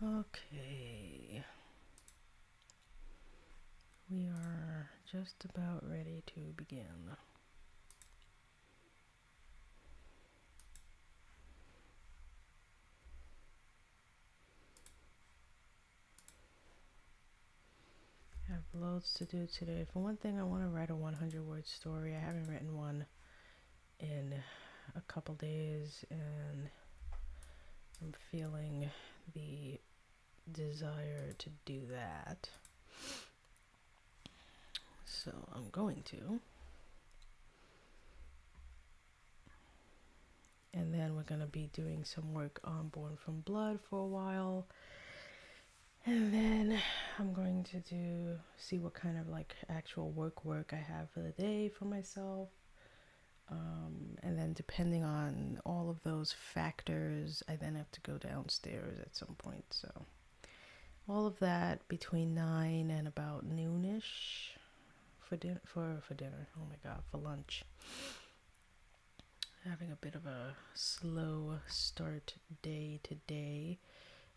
Okay, we are just about ready to begin. I have loads to do today. For one thing, I want to write a 100-word story. I haven't written one in a couple days, and I'm feeling the desire to do that. So I'm going to. And then we're going to be doing some work on Born from Blood for a while. And then I'm going to see what kind of like actual work I have for the day for myself. And then depending on all of those factors, I then have to go downstairs at some point. So all of that between 9 and about noonish for dinner. Oh my God, for lunch. Having a bit of a slow start day today.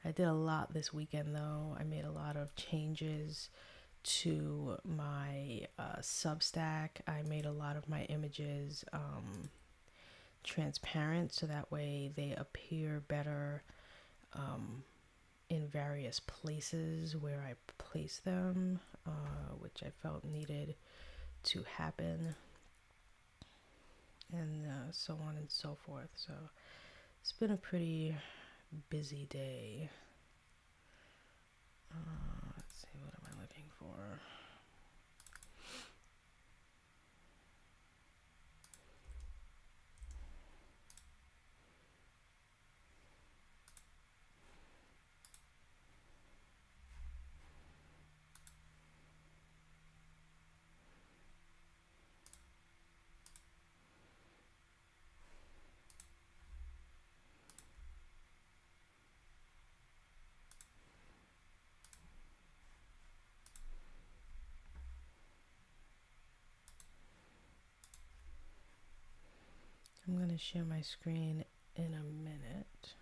I did a lot this weekend though. I made a lot of changes to my Substack. I made a lot of my images transparent so that way they appear better in various places where I place them, which I felt needed to happen, and so on and so forth. So it's been a pretty busy day. Let's see, what am I looking for? I'm going to share my screen in a minute.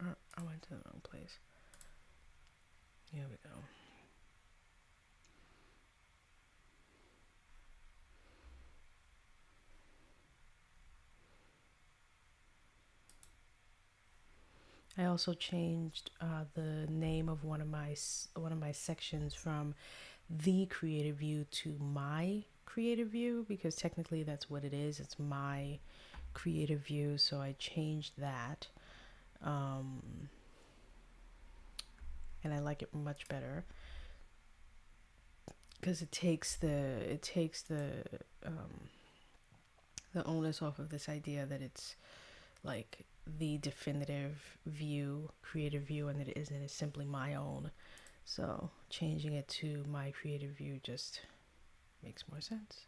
I went to the wrong place. Here we go. I also changed the name of one of my sections from the creative view to my creative view, because technically that's what it is. It's my creative view, so I changed that, and I like it much better because it takes the onus off of this idea that it's like the definitive view, creative view, and that it isn't. It's simply my own. So changing it to my creative view just makes more sense.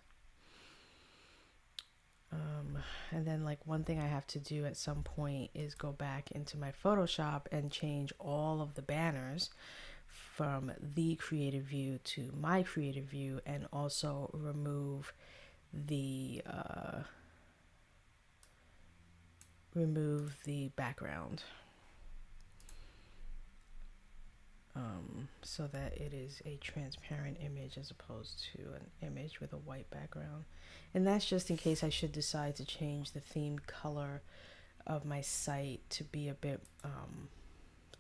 And then like one thing I have to do at some point is go back into my Photoshop and change all of the banners from the creative view to my creative view, and also remove the background, so that it is a transparent image as opposed to an image with a white background. And that's just in case I should decide to change the themed color of my site to be a bit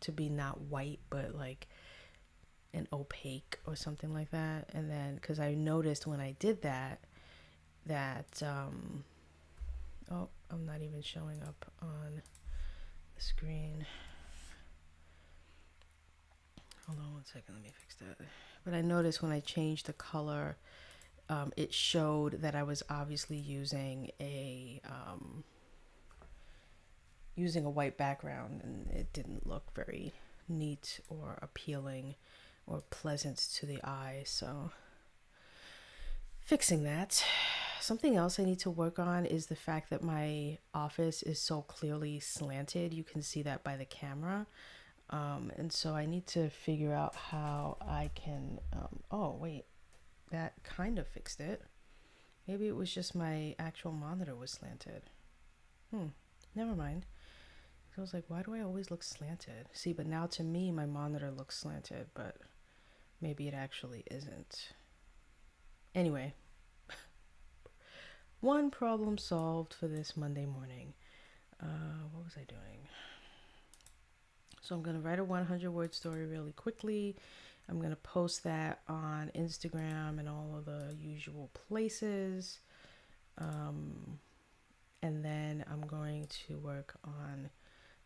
to be not white but like an opaque or something like that. And then because I noticed when I did that oh, I'm not even showing up on the screen. Hold on 1 second, let me fix that. But I noticed when I changed the color, it showed that I was obviously using a white background, and it didn't look very neat or appealing or pleasant to the eye. So fixing that. Something else I need to work on is the fact that my office is so clearly slanted. You can see that by the camera. And so I need to figure out how I can, oh wait, that kind of fixed it. Maybe it was just my actual monitor was slanted. Never mind. So I was like, why do I always look slanted? See, but now to me, my monitor looks slanted, but maybe it actually isn't. Anyway, one problem solved for this Monday morning. What was I doing? So I'm going to write a 100-word story really quickly. I'm going to post that on Instagram and all of the usual places. And then I'm going to work on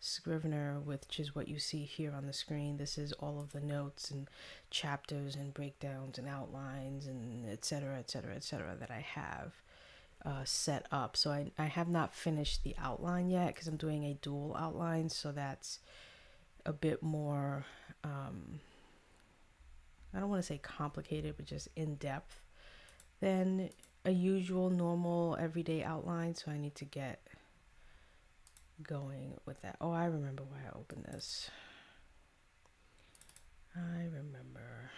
Scrivener, which is what you see here on the screen. This is all of the notes and chapters and breakdowns and outlines and etc., etc., etc. that I have set up. So I have not finished the outline yet because I'm doing a dual outline, so that's a bit more, I don't want to say complicated, but just in-depth than a usual, normal, everyday outline. So I need to get going with that. Oh, I remember why I opened this. I remember.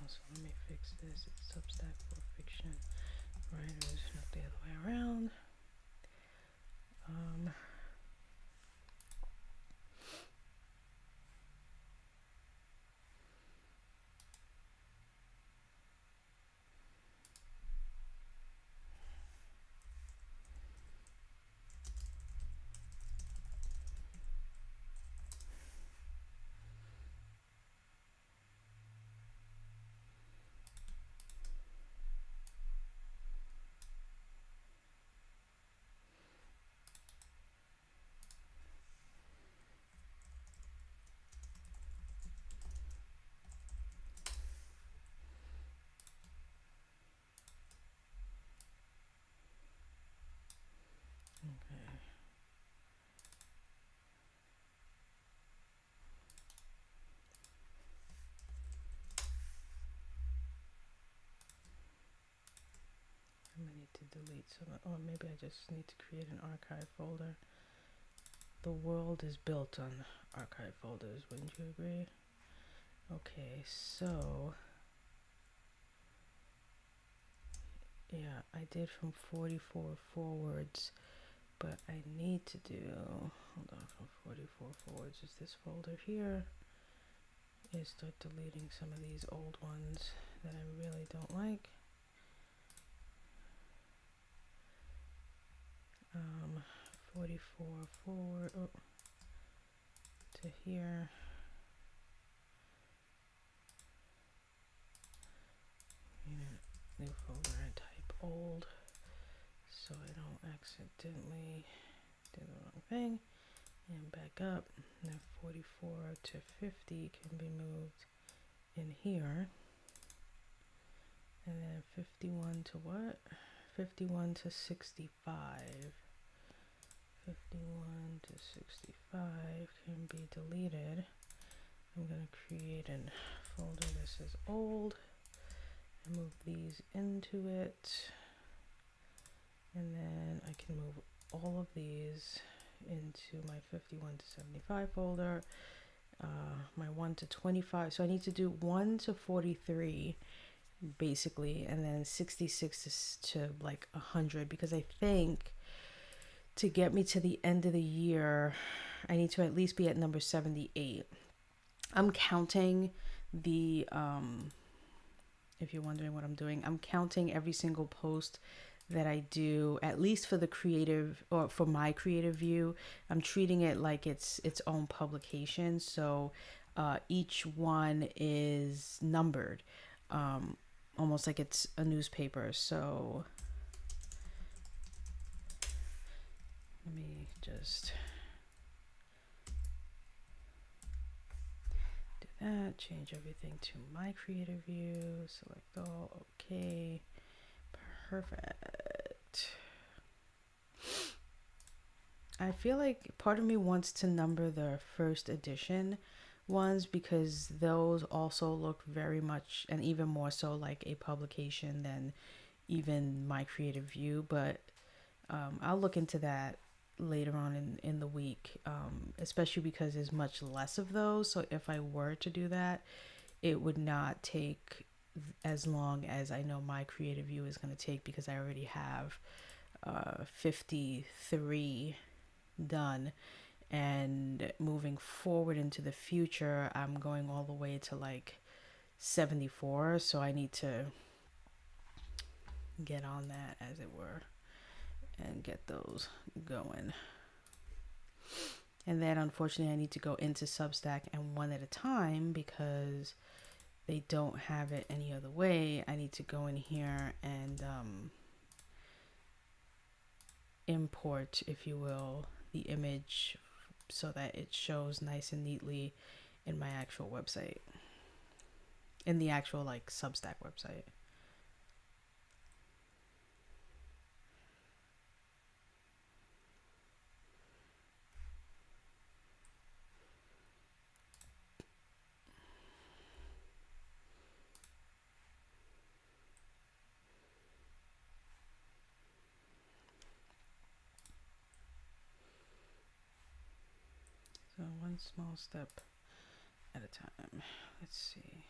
So let me fix this. It's Substack for fiction writers, not the other way around. Okay. I need to delete some, or maybe I just need to create an archive folder. The world is built on archive folders, wouldn't you agree? Okay, so yeah, I did from 44 forwards, but I need to do, hold on, from 44 forwards is this folder here. Is start deleting some of these old ones that I really don't like. 44 forward to here. New folder and type old so I don't accidentally do the wrong thing. And back up. Now 44 to 50 can be moved in here. And then 51 to what? 51 to 65. 51 to 65 can be deleted. I'm going to create a folder that says old and move these into it. And then I can move all of these into my 51 to 75 folder. My 1 to 25. So I need to do 1 to 43 basically, and then 66 to like 100, because I think to get me to the end of the year, I need to at least be at number 78. I'm counting the, if you're wondering what I'm doing, I'm counting every single post that I do, at least for the creative, or for my creative view. I'm treating it like it's its own publication. So each one is numbered, almost like it's a newspaper. So let me just do that, change everything to my creative view, select all, okay, perfect. I feel like part of me wants to number the first edition ones, because those also look very much, and even more so, like a publication than even my creative view. But I'll look into that later on in the week, especially because there's much less of those. So if I were to do that, it would not take as long as I know my creative view is going to take, because I already have 53 done. And moving forward into the future, I'm going all the way to like 74. So I need to get on that, as it were, and get those going. And then unfortunately I need to go into Substack and one at a time, because they don't have it any other way. I need to go in here and import, if you will, the image so that it shows nice and neatly in my actual website, in the actual like Substack website. So one small step at a time. Let's see.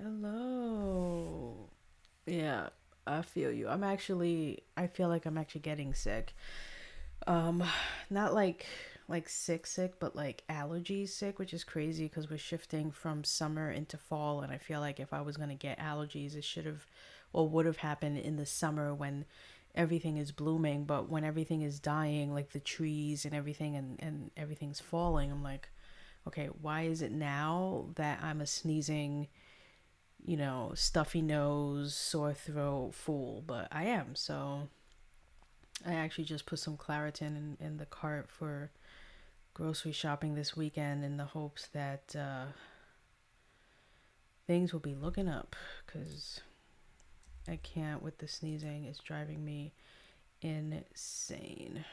Hello. Yeah, I feel you. I feel like I'm actually getting sick. Um, Not like sick, but like allergies sick, which is crazy because we're shifting from summer into fall, and I feel like if I was gonna get allergies, it should have or would have happened in the summer when everything is blooming, but when everything is dying, like the trees and everything and everything's falling, I'm like, okay, why is it now that I'm a sneezing, stuffy nose, sore throat fool? But I am, so I actually just put some Claritin in the cart for grocery shopping this weekend in the hopes that things will be looking up because I can't with the sneezing. It's driving me insane.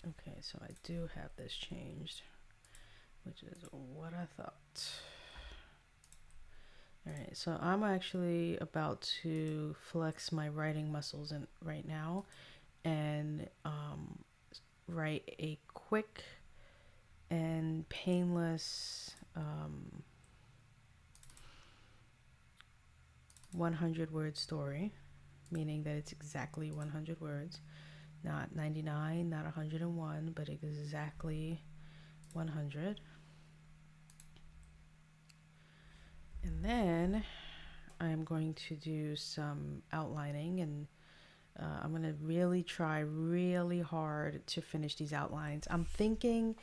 Okay, so I do have this changed, which is what I thought. Alright, so I'm actually about to flex my writing muscles right now and write a quick and painless 100-word story, meaning that it's exactly 100 words, not 99, not 101, but exactly 100. And then I'm going to do some outlining, and I'm going to really try really hard to finish these outlines. I'm thinking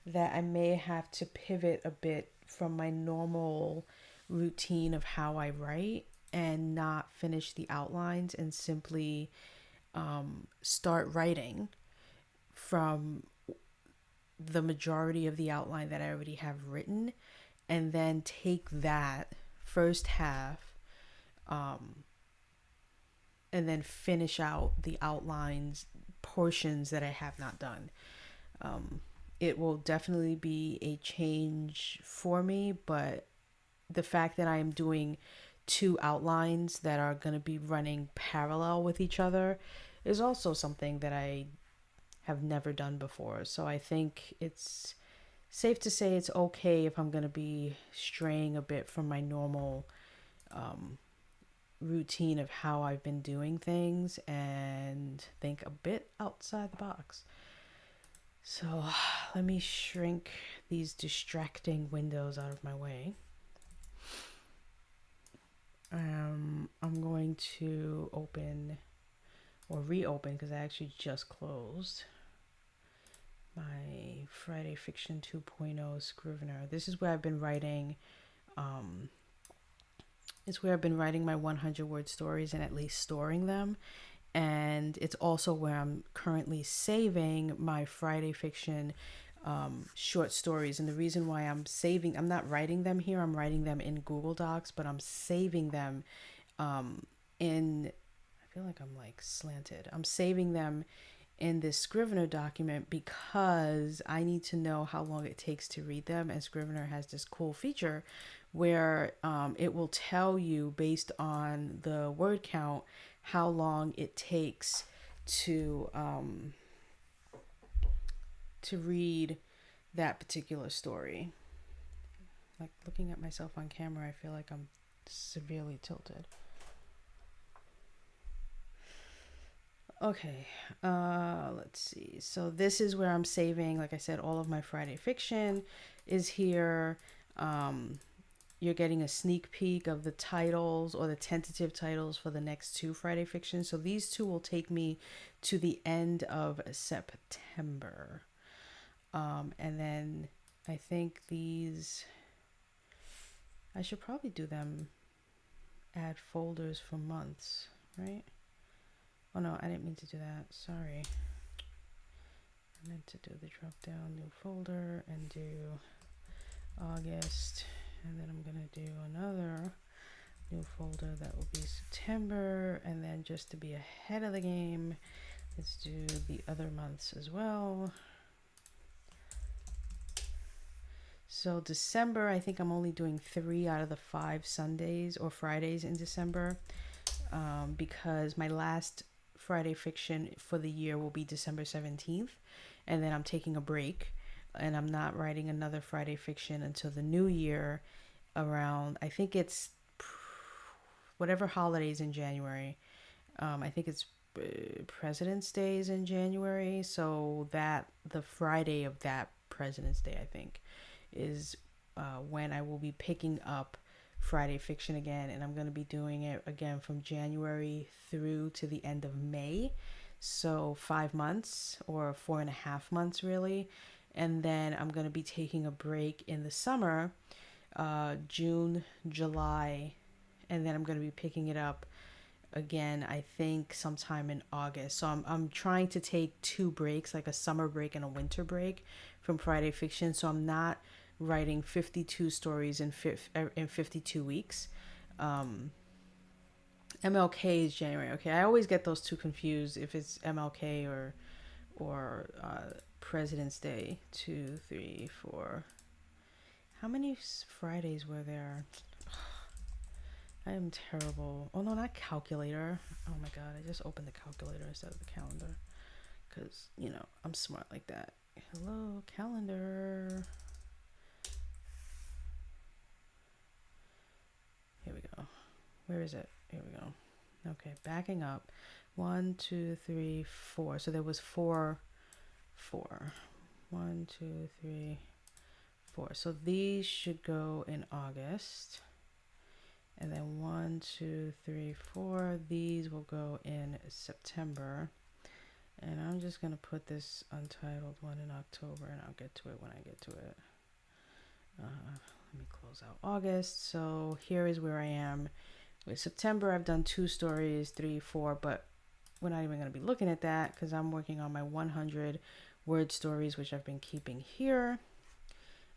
that I may have to pivot a bit from my normal routine of how I write and not finish the outlines and simply start writing from the majority of the outline that I already have written, and then take that first half and then finish out the outlines portions that I have not done. It will definitely be a change for me, but the fact that I am doing two outlines that are going to be running parallel with each other is also something that I have never done before. So I think it's safe to say it's okay if I'm going to be straying a bit from my normal routine of how I've been doing things and think a bit outside the box. So let me shrink these distracting windows out of my way. I'm going to open or reopen, because I actually just closed my Friday Fiction 2.0 Scrivener. This is where I've been writing it's where I've been writing my 100-word stories and at least storing them. And it's also where I'm currently saving my Friday Fiction short stories. And the reason why I'm not writing them here, I'm writing them in Google Docs, but I'm saving them in, I feel like I'm like slanted. I'm saving them in this Scrivener document because I need to know how long it takes to read them. And Scrivener has this cool feature where it will tell you based on the word count how long it takes to read that particular story. Like, looking at myself on camera, I feel like I'm severely tilted. Okay, let's see. So this is where I'm saving, like I said, all of my Friday Fiction is here. You're getting a sneak peek of the titles or the tentative titles for the next two Friday Fictions. So these two will take me to the end of September. And then I think these, I should probably do them, add folders for months, right? Oh no, I didn't mean to do that. Sorry. I meant to do the drop down new folder and do August. And then I'm going to do another new folder that will be September. And then just to be ahead of the game, let's do the other months as well. So December, I think I'm only doing 3 out of the 5 Sundays or Fridays in December because my last Friday fiction for the year will be December 17th. And then I'm taking a break. And I'm not writing another Friday fiction until the new year around, I think it's whatever holidays in January. I think it's President's Day is in January. So that the Friday of that President's Day, I think, is when I will be picking up Friday fiction again, and I'm going to be doing it again from January through to the end of May. So 5 months or 4.5 months, really. And then I'm going to be taking a break in the summer, June, July, and then I'm going to be picking it up again, I think sometime in August. So I'm trying to take 2 breaks, like a summer break and a winter break from Friday fiction. So I'm not writing 52 stories in 52 weeks. MLK is January. Okay, I always get those two confused if it's MLK or President's Day. 2, 3, 4. How many Fridays were there? I am terrible. Oh no, not calculator. Oh my god, I just opened the calculator instead of the calendar. Because, you know, I'm smart like that. Hello, calendar. Here we go. Where is it? Here we go. Okay, backing up. 1, 2, 3, 4. So there was 4. 1, 2, 3, 4. So these should go in August. And then 1, 2, 3, 4. These will go in September. And I'm just going to put this untitled one in October, and I'll get to it when I get to it. Let me close out August. So here is where I am with September. I've done 2 stories, 3, 4, but we're not even going to be looking at that because I'm working on my 100 word stories, which I've been keeping here.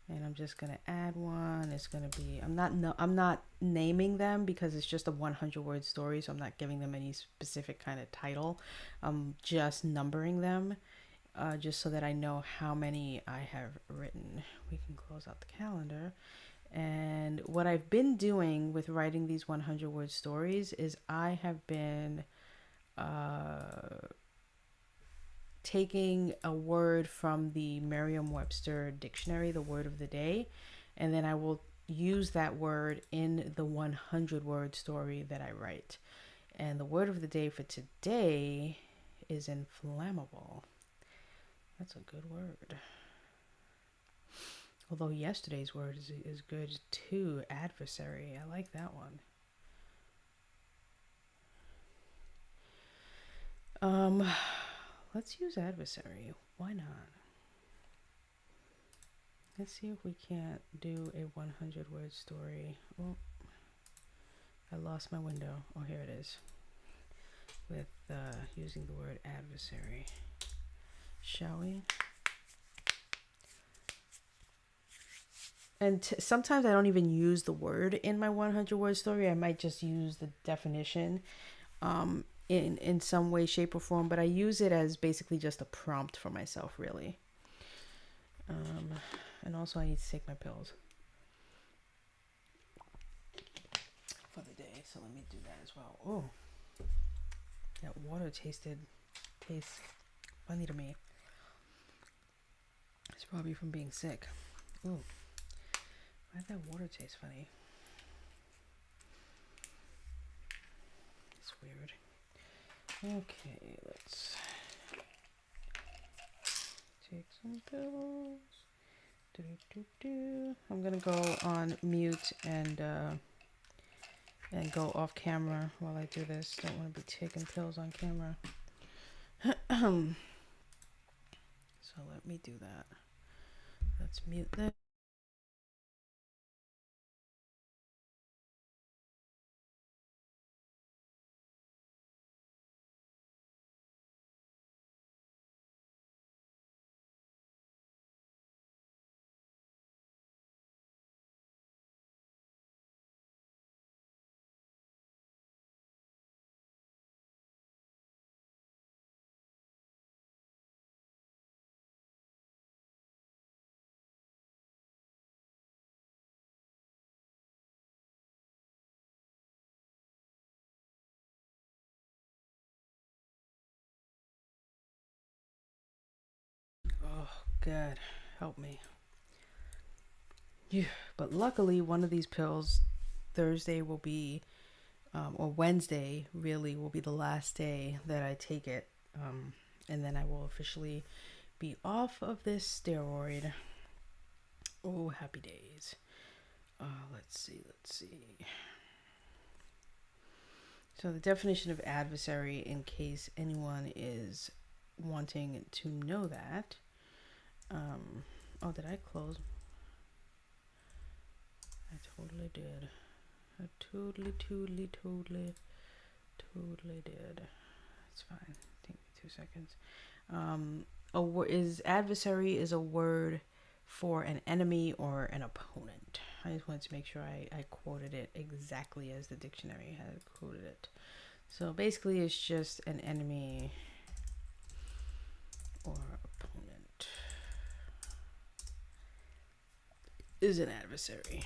And I'm just going to add one. It's going to be, I'm not naming them because it's just a 100 word story. So I'm not giving them any specific kind of title. I'm just numbering them just so that I know how many I have written. We can close out the calendar. And what I've been doing with writing these 100 word stories is I have been taking a word from the Merriam-Webster dictionary, the word of the day, and then I will use that word in the 100 word story that I write. And the word of the day for today is inflammable. That's a good word. Although yesterday's word is good too. Adversary. I like that one. Let's use adversary. Why not? Let's see if we can't do a 100 word story. Oh, I lost my window. Oh, here it is. With using the word adversary. Shall we? And sometimes I don't even use the word in my 100 word story. I might just use the definition in some way, shape, or form. But I use it as basically just a prompt for myself, really. And also I need to take my pills for the day. So let me do that as well. Oh, that water tastes funny to me. It's probably from being sick. Ooh. Why did that water taste funny? It's weird. Okay, let's take some pills. I'm gonna go on mute and go off camera while I do this. Don't want to be taking pills on camera. So let me do that. Let's mute this. God, help me. Yeah. But luckily, one of these pills, Thursday will be, or Wednesday really will be the last day that I take it. And then I will officially be off of this steroid. Oh, happy days. Let's see. So the definition of adversary, in case anyone is wanting to know that. Oh, did I close? I totally did. I totally did. It's fine. Take me 2 seconds. Adversary is a word for an enemy or an opponent. I just wanted to make sure I quoted it exactly as the dictionary had quoted it. So basically it's just an enemy or opponent is an adversary.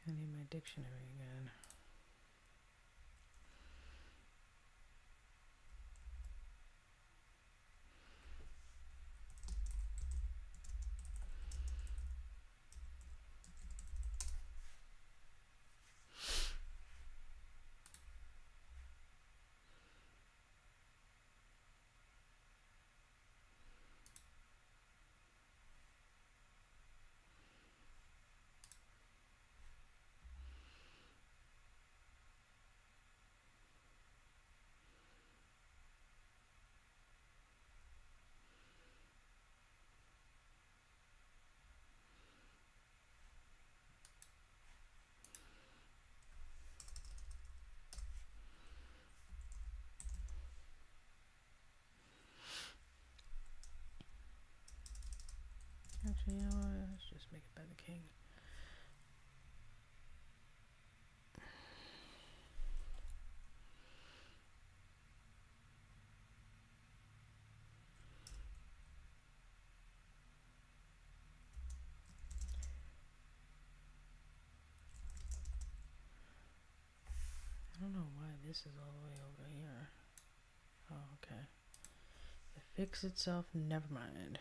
I need my dictionary again. Actually, you know what? Let's just make it by the king. I don't know why this is all the way over here. Oh, okay. It fixed itself, never mind.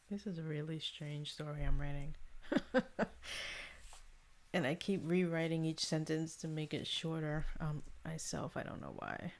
This is a really strange story I'm writing. And I keep rewriting each sentence to make it shorter myself. I don't know why.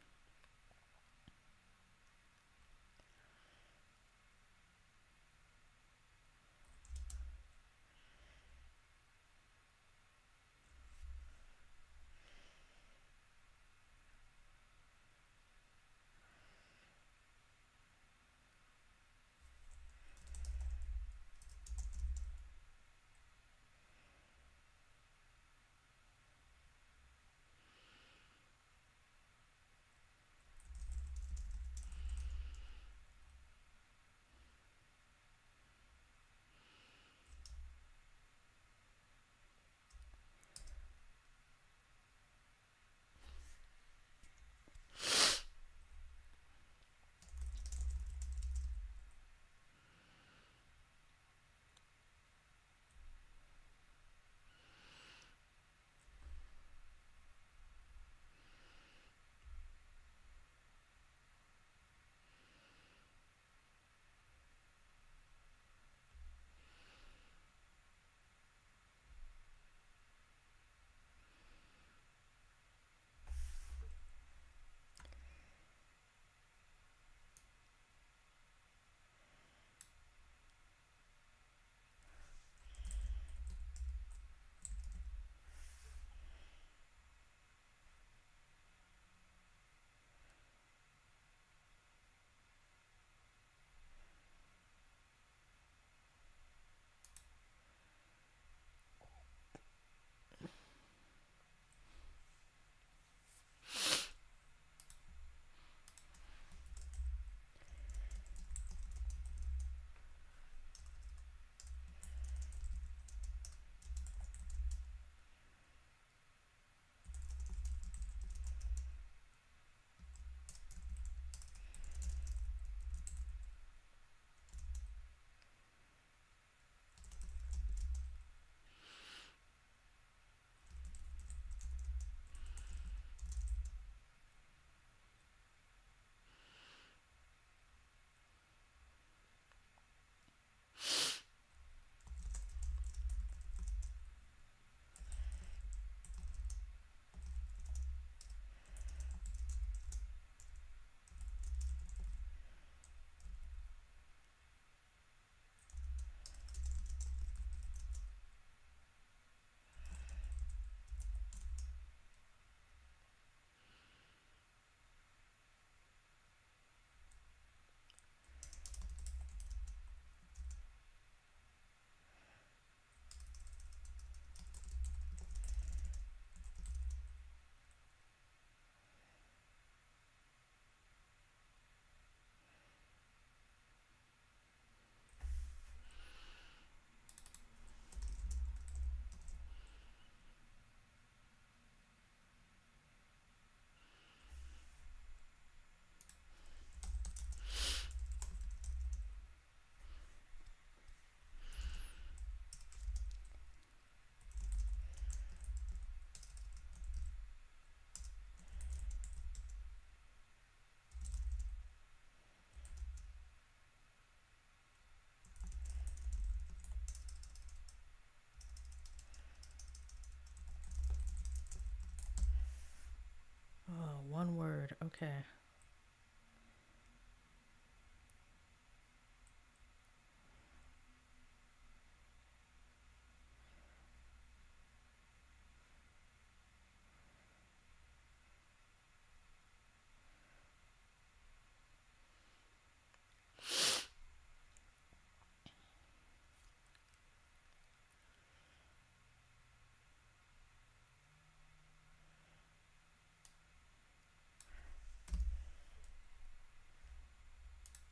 Oh, one word. Okay.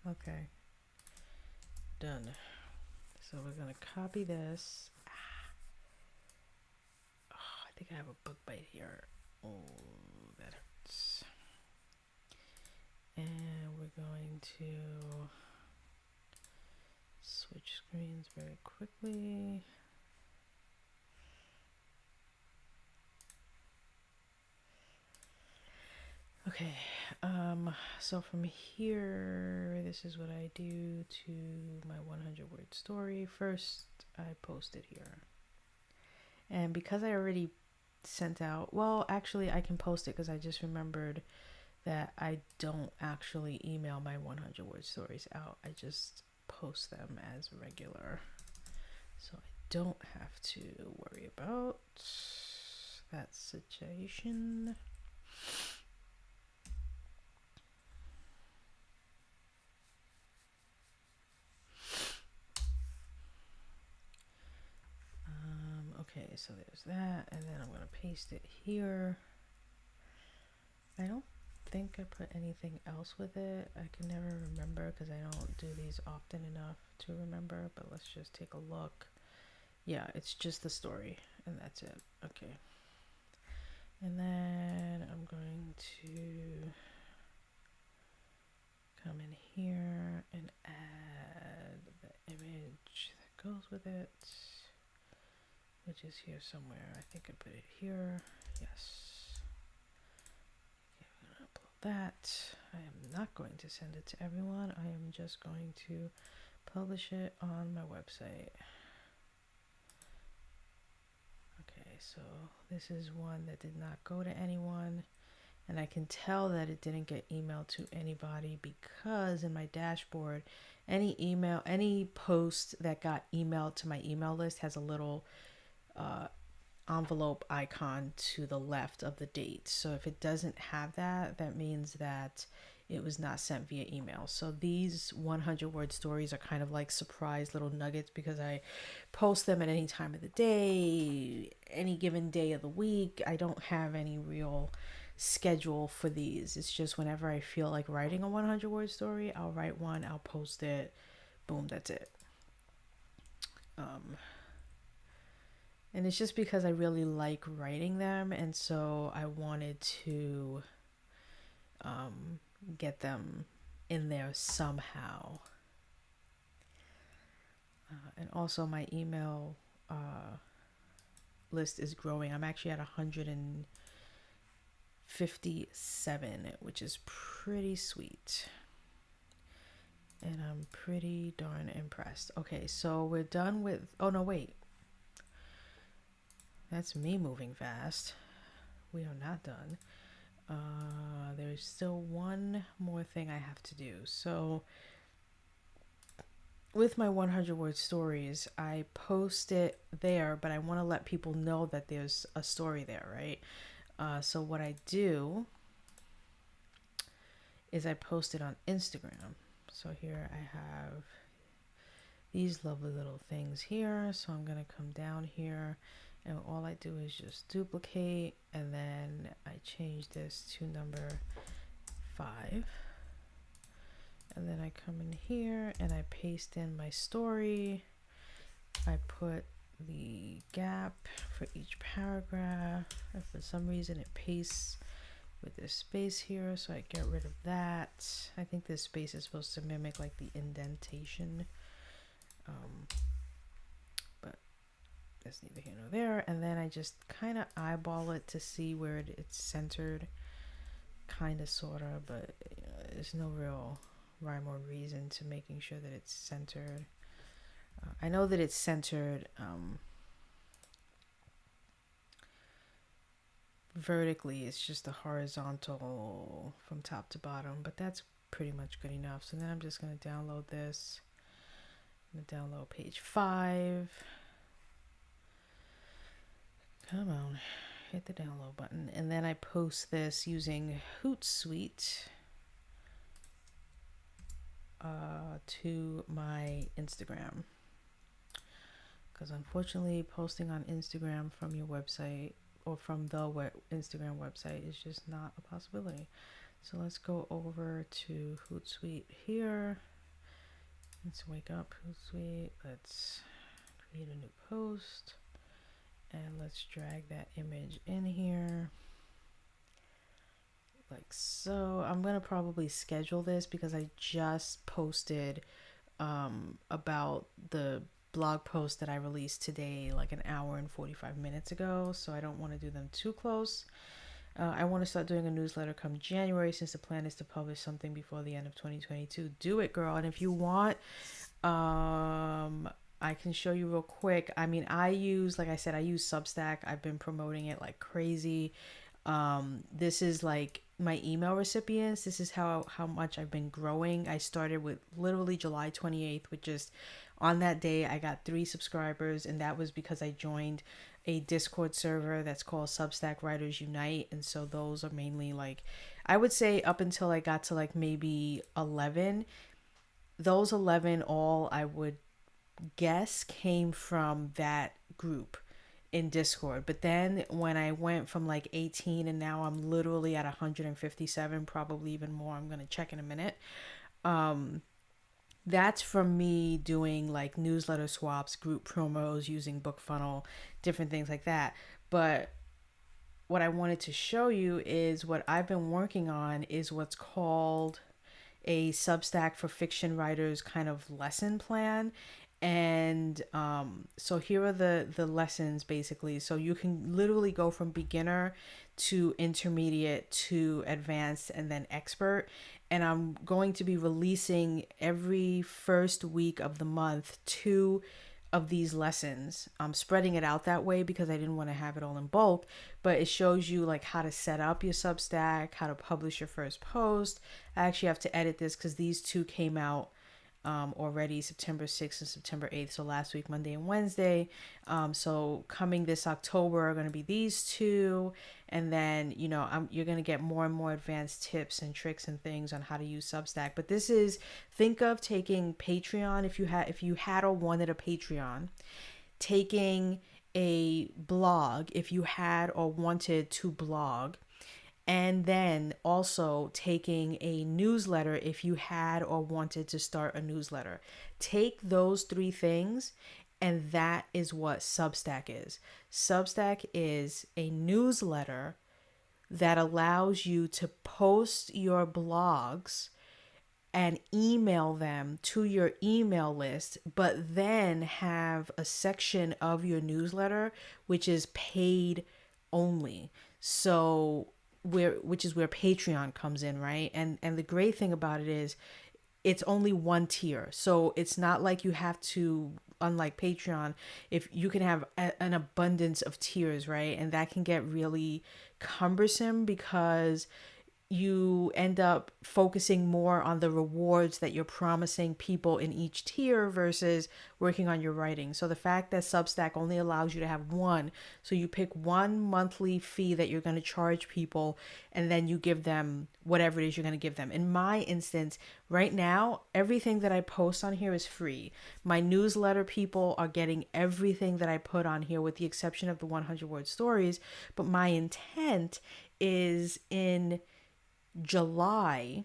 Okay. Done. So we're going to copy this. Oh, I think I have a bug bite here. Oh, that hurts. And we're going to switch screens very quickly. Okay, so from here, this is what I do to my 100 word story. First, I post it here. And because I already sent out, well, actually, I can post it because I just remembered that I don't actually email my 100 word stories out. I just post them as regular. So I don't have to worry about that situation. Okay, so there's that, and then I'm going to paste it here. I don't think I put anything else with it. I can never remember because I don't do these often enough to remember, but let's just take a look. Yeah, it's just the story, and that's it. Okay. And then I'm going to come in here and add the image that goes with it, which is here somewhere. I think I put it here. Yes. Okay, I'm going to upload that. I am not going to send it to everyone. I am just going to publish it on my website. Okay, so this is one that did not go to anyone. And I can tell that it didn't get emailed to anybody because in my dashboard, any post that got emailed to my email list has a little envelope icon to the left of the date. So if it doesn't have that, that means that it was not sent via email. So these 100 word stories are kind of like surprise little nuggets because I post them at any time of the day, any given day of the week. I don't have any real schedule for these. It's just whenever I feel like writing a 100 word story, I'll write one, I'll post it, boom, that's it. And it's just because I really like writing them, and so I wanted to get them in there somehow. And also my email list is growing. I'm actually at 157, which is pretty sweet. And I'm pretty darn impressed. Okay, so we're done with, oh no, wait. That's me moving fast. We are not done. There's still one more thing I have to do. So with my 100 word stories, I post it there, but I want to let people know that there's a story there, right? So what I do is I post it on Instagram. So here I have these lovely little things here. So I'm going to come down here, and all I do is just duplicate, and then I change this to number 5. And then I come in here and I paste in my story. I put the gap for each paragraph. And for some reason it pastes with this space here, so I get rid of that. I think this space is supposed to mimic like the indentation. But that's neither here nor there. And then I just kind of eyeball it to see where it's centered. Kind of, sort of, but you know, there's no real rhyme or reason to making sure that it's centered. I know that it's centered vertically. It's just the horizontal from top to bottom, but that's pretty much good enough. So then I'm just going to download this. I'm going to download page 5. Come on, hit the download button. And then I post this using Hootsuite to my Instagram, because unfortunately posting on Instagram from your website or from the Instagram website is just not a possibility. So let's go over to Hootsuite here. Let's wake up Hootsuite. Let's create a new post, and let's drag that image in here like so. I'm gonna probably schedule this because I just posted about the blog post that I released today like an hour and 45 minutes ago, so I don't want to do them too close. I want to start doing a newsletter come January, since the plan is to publish something before the end of 2022. Do it, girl. And if you want, I can show you real quick. I mean, like I said, I use Substack. I've been promoting it like crazy. This is like my email recipients. This is how much I've been growing. I started with literally July 28th, which is on that day I got 3 subscribers, and that was because I joined a Discord server that's called Substack Writers Unite. And so those are mainly like, I would say up until I got to like maybe 11, those 11 all I would guess came from that group in Discord. But then when I went from like 18 and now I'm literally at 157, probably even more, I'm going to check in a minute. That's from me doing like newsletter swaps, group promos, using BookFunnel, different things like that. But what I wanted to show you is what I've been working on is what's called a Substack for fiction writers kind of lesson plan. And so here are the lessons basically. So you can literally go from beginner to intermediate to advanced and then expert. And I'm going to be releasing every first week of the month 2 of these lessons. I'm spreading it out that way because I didn't want to have it all in bulk, but it shows you like how to set up your Substack, how to publish your first post. I actually have to edit this because these 2 came out already, September 6th and September 8th. So last week, Monday and Wednesday. So coming this October are going to be these 2. And then, you're going to get more and more advanced tips and tricks and things on how to use Substack. But this is, think of taking Patreon, if you had or wanted a Patreon, taking a blog, if you had or wanted to blog, and then also taking a newsletter if you had or wanted to start a newsletter. Take those 3 things, and that is what Substack is. Substack is a newsletter that allows you to post your blogs and email them to your email list, but then have a section of your newsletter which is paid only. So which is where Patreon comes in, right? And the great thing about it is it's only 1 tier. So it's not like you have to, unlike Patreon, if you can have an abundance of tiers, right? And that can get really cumbersome because you end up focusing more on the rewards that you're promising people in each tier versus working on your writing. So the fact that Substack only allows you to have 1, so you pick 1 monthly fee that you're going to charge people, and then you give them whatever it is you're going to give them. In my instance, right now, everything that I post on here is free. My newsletter people are getting everything that I put on here with the exception of the 100-word stories. But my intent is in July.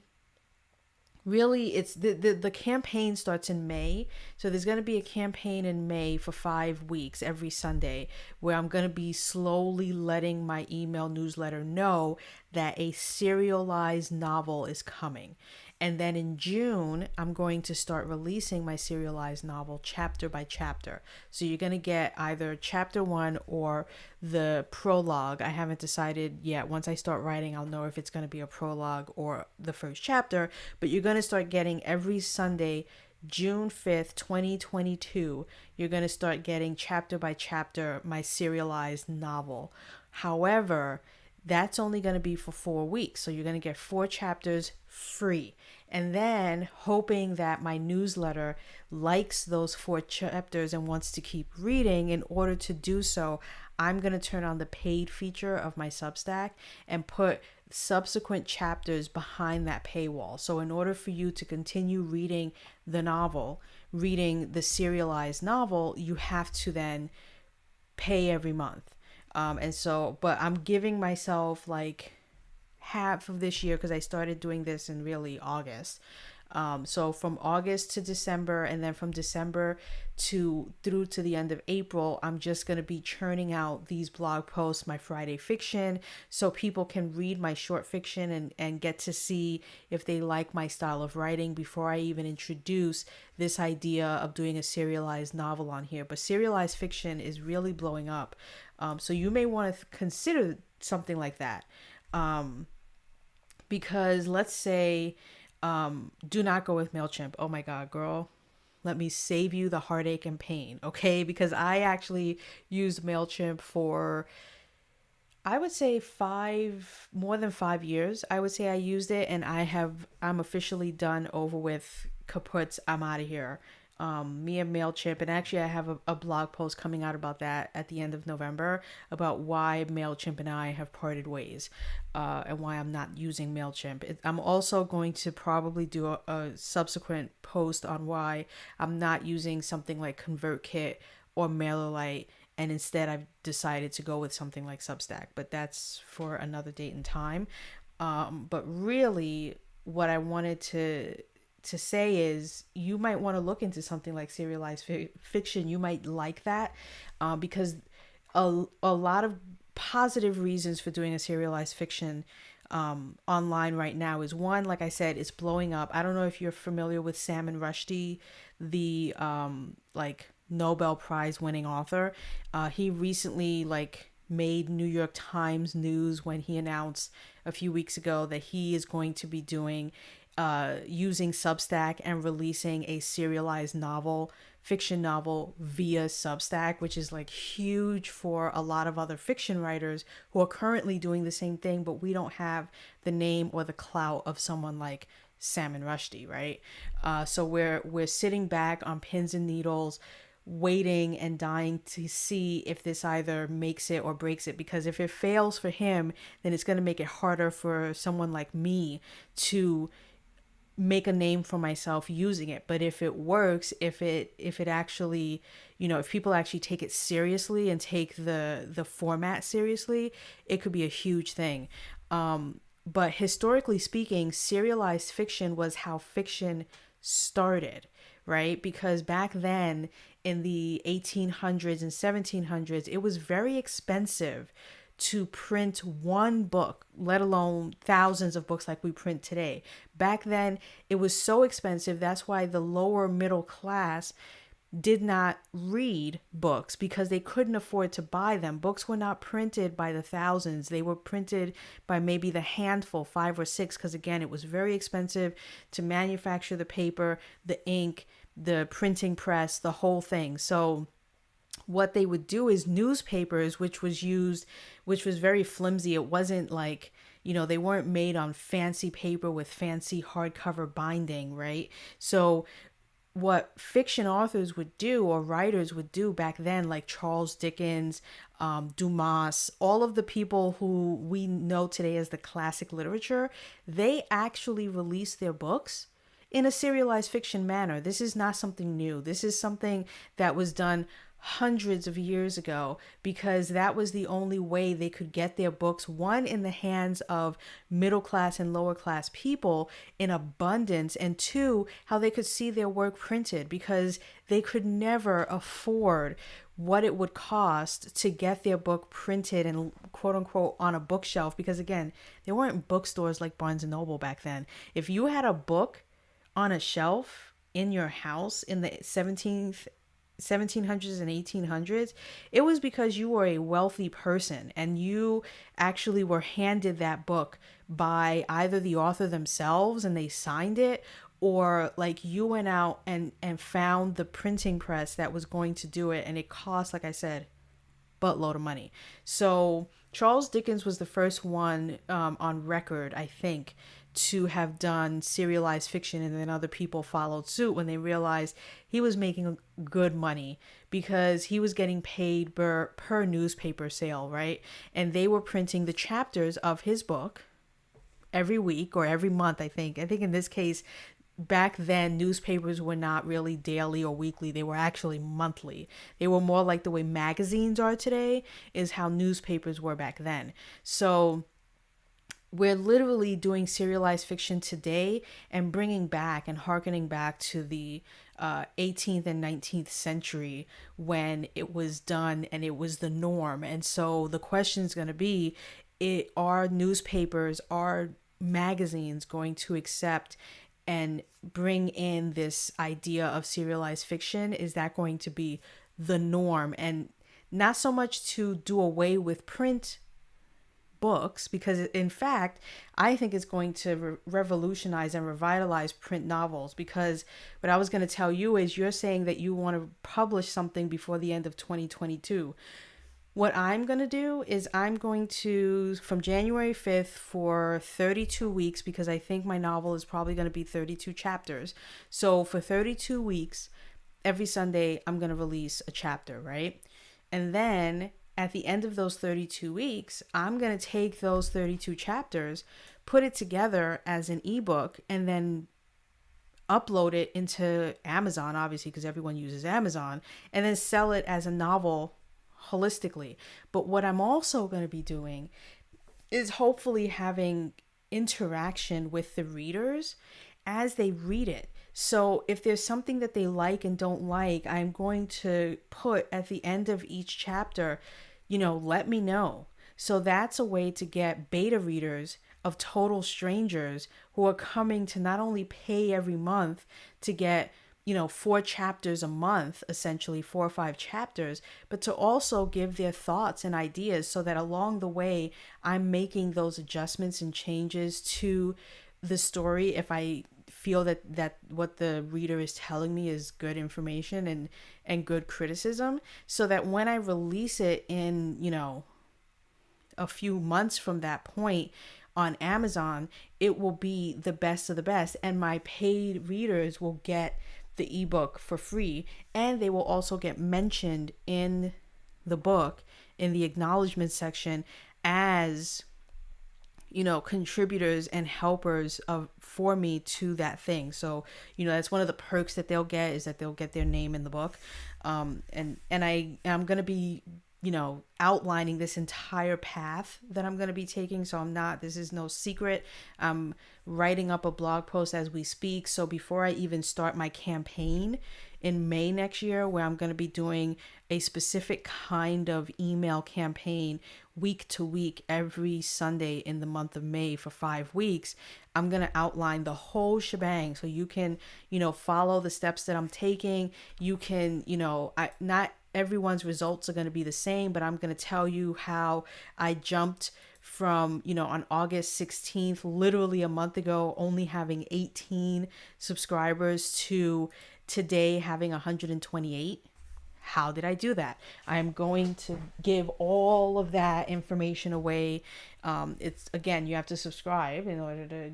Really, it's the campaign starts in May. So there's going to be a campaign in May for 5 weeks every Sunday where I'm going to be slowly letting my email newsletter know that a serialized novel is coming. And then in June, I'm going to start releasing my serialized novel chapter by chapter. So you're going to get either chapter 1 or the prologue. I haven't decided yet. Once I start writing, I'll know if it's going to be a prologue or the first chapter. But you're going to start getting every Sunday, June 5th, 2022, you're going to start getting chapter by chapter my serialized novel. However, that's only going to be for 4 weeks. So you're going to get 4 chapters free. And then hoping that my newsletter likes those 4 chapters and wants to keep reading. In order to do so, I'm going to turn on the paid feature of my Substack and put subsequent chapters behind that paywall. So in order for you to continue reading the novel, reading the serialized novel, you have to then pay every month. But I'm giving myself like half of this year because I started doing this in really August. So from August to December, and then from December through to the end of April, I'm just going to be churning out these blog posts, my Friday fiction, so people can read my short fiction and get to see if they like my style of writing before I even introduce this idea of doing a serialized novel on here. But serialized fiction is really blowing up. So you may want to consider something like that. Because let's say, do not go with MailChimp. Oh my God, girl. Let me save you the heartache and pain, okay? Because I actually used MailChimp for, I would say more than 5 years. I would say I used it, and I'm officially done over with. Kaputs, I'm out of here. Me and MailChimp, and actually I have a blog post coming out about that at the end of November, about why MailChimp and I have parted ways, and why I'm not using MailChimp. I'm also going to probably do a subsequent post on why I'm not using something like ConvertKit or MailerLite, and instead I've decided to go with something like Substack, but that's for another date and time. But really, what I wanted to say is, you might want to look into something like serialized fiction. You might like that, because a lot of positive reasons for doing a serialized fiction online right now is, one, like I said, it's blowing up. I don't know if you're familiar with Salman Rushdie, the like Nobel Prize winning author. He recently made New York Times news when he announced a few weeks ago that he is going to be doing using Substack and releasing a serialized fiction novel via Substack, which is like huge for a lot of other fiction writers who are currently doing the same thing, but we don't have the name or the clout of someone like Salman Rushdie, right? So we're sitting back on pins and needles, waiting and dying to see if this either makes it or breaks it, because if it fails for him, then it's going to make it harder for someone like me to make a name for myself using it. But if it works, if it actually, if people actually take it seriously and take the format seriously, it could be a huge thing. But historically speaking, serialized fiction was how fiction started, right? Because back then in the 1800s and 1700s, it was very expensive to print one book, let alone thousands of books like we print today. Back then, it was so expensive. That's why the lower middle class did not read books, because they couldn't afford to buy them. Books were not printed by the thousands. They were printed by maybe the handful, 5 or 6, because again, it was very expensive to manufacture the paper, the ink, the printing press, the whole thing. So what they would do is newspapers, which was very flimsy. It wasn't like, they weren't made on fancy paper with fancy hardcover binding, right? So what fiction authors would do, or writers would do back then, like Charles Dickens, Dumas, all of the people who we know today as the classic literature, they actually released their books in a serialized fiction manner. This is not something new. This is something that was done hundreds of years ago, because that was the only way they could get their books, one, in the hands of middle class and lower class people in abundance, and two, how they could see their work printed, because they could never afford what it would cost to get their book printed and quote unquote on a bookshelf, because again, there weren't bookstores like Barnes and Noble back then. If you had a book on a shelf in your house in the 1700s and 1800s, it was because you were a wealthy person and you actually were handed that book by either the author themselves and they signed it, or like you went out and found the printing press that was going to do it, and it cost, like I said, buttload of money. So Charles Dickens was the first one on record, I think, to have done serialized fiction, and then other people followed suit when they realized he was making good money, because he was getting paid per newspaper sale, right? And they were printing the chapters of his book every week or every month, I think. I think in this case, back then, newspapers were not really daily or weekly. They were actually monthly. They were more like the way magazines are today, is how newspapers were back then. So we're literally doing serialized fiction today and bringing back and harkening back to the 18th and 19th century when it was done and it was the norm. And so the question is going to be, are newspapers, are magazines going to accept and bring in this idea of serialized fiction? Is that going to be the norm? And not so much to do away with print, books, because in fact, I think it's going to revolutionize and revitalize print novels. Because what I was going to tell you is, you're saying that you want to publish something before the end of 2022. What I'm going to do is, I'm going to, from January 5th for 32 weeks, because I think my novel is probably going to be 32 chapters. So for 32 weeks, every Sunday, I'm going to release a chapter, right? And then at the end of those 32 weeks, I'm going to take those 32 chapters, put it together as an ebook, and then upload it into Amazon, obviously, because everyone uses Amazon, and then sell it as a novel holistically. But what I'm also going to be doing is hopefully having interaction with the readers as they read it. So if there's something that they like and don't like, I'm going to put at the end of each chapter, let me know. So that's a way to get beta readers of total strangers who are coming to not only pay every month to get 4 chapters a month, essentially 4 or 5 chapters, but to also give their thoughts and ideas, so that along the way, I'm making those adjustments and changes to the story if I feel that what the reader is telling me is good information and good criticism, so that when I release it in, a few months from that point on Amazon, it will be the best of the best, and my paid readers will get the ebook for free, and they will also get mentioned in the book in the acknowledgement section as contributors and helpers for me to that thing. So that's one of the perks that they'll get, is that they'll get their name in the book. And I'm gonna be outlining this entire path that I'm going to be taking. So this is no secret. I'm writing up a blog post as we speak. So before I even start my campaign in May next year, where I'm going to be doing a specific kind of email campaign week to week every Sunday in the month of May for 5 weeks, I'm going to outline the whole shebang. So you can, follow the steps that I'm taking. You can, not everyone's results are going to be the same, but I'm going to tell you how I jumped from, on August 16th, literally a month ago, only having 18 subscribers, to today having 128. How did I do that? I'm going to give all of that information away. It's, again, you have to subscribe in order to,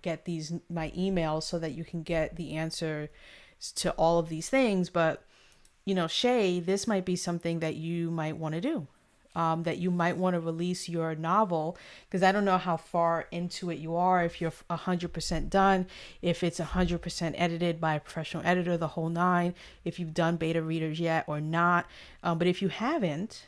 get my emails, so that you can get the answer to all of these things. But Shay, this might be something that you might want to do, that you might want to release your novel, because I don't know how far into it you are, if you're 100% done, if it's 100% edited by a professional editor, the whole nine, if you've done beta readers yet or not. But if you haven't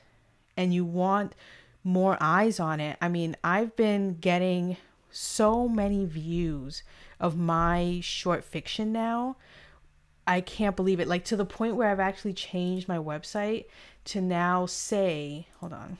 and you want more eyes on it, I've been getting so many views of my short fiction now. I can't believe it. Like, to the point where I've actually changed my website to now say, hold on,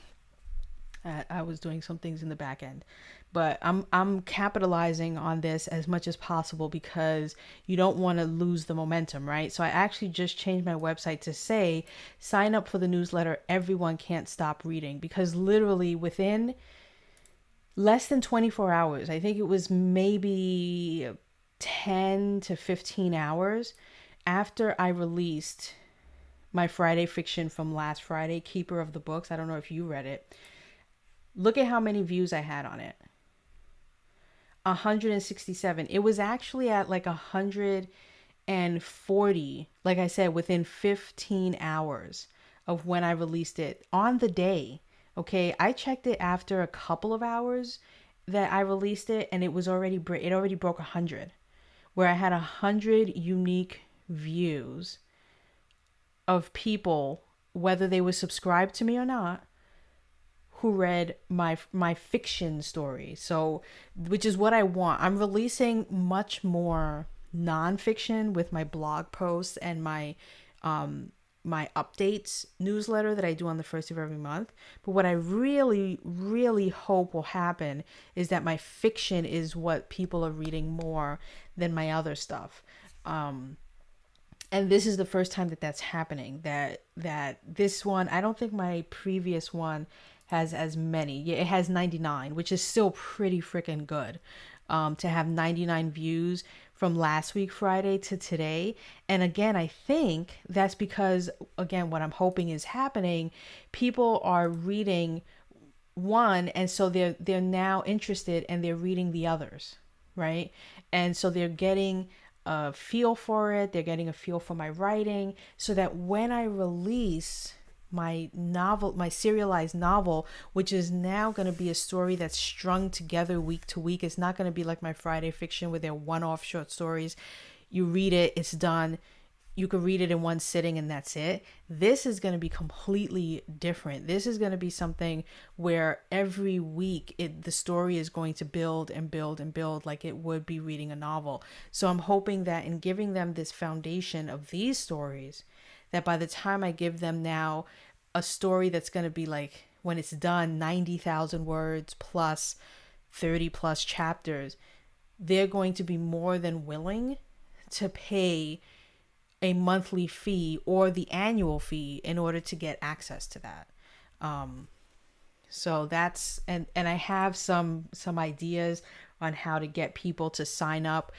I was doing some things in the back end, but I'm capitalizing on this as much as possible, because you don't want to lose the momentum, right? So I actually just changed my website to say, sign up for the newsletter, Everyone Can't Stop Reading, because literally within less than 24 hours, I think it was maybe 10 to 15 hours after I released my Friday fiction from last Friday, Keeper of the Books. I don't know if you read it. Look at how many views I had on it. 167. It was actually at like 140, like I said, within 15 hours of when I released it on the day. Okay, I checked it after a couple of hours that I released it, and it already broke 100, where I had 100 unique views of people, whether they were subscribed to me or not, who read my fiction story. So, which is what I want. I'm releasing much more nonfiction with my blog posts and my my updates newsletter that I do on the first of every month. But what I really, really hope will happen is that my fiction is what people are reading more than my other stuff. And this is the first time that that's happening, that this one, I don't think my previous one has as many. Yeah, it has 99, which is still pretty freaking good. To have 99 views from last week Friday to today. And again, I think that's because, again, what I'm hoping is happening, people are reading one, and so they're now interested and they're reading the others, right? And so they're getting a feel for it, they're getting a feel for my writing, so that when I release my novel, my serialized novel, which is now going to be a story that's strung together week to week. It's not going to be like my Friday fiction where they're one-off short stories. You read it, it's done. You could read it in one sitting and that's it. This is going to be completely different. This is going to be something where every week the story is going to build and build and build like it would be reading a novel. So I'm hoping that in giving them this foundation of these stories, that by the time I give them now a story that's going to be like, when it's done, 90,000 words plus 30 plus chapters, they're going to be more than willing to pay a monthly fee or the annual fee in order to get access to that. So that's, and I have some ideas on how to get people to sign up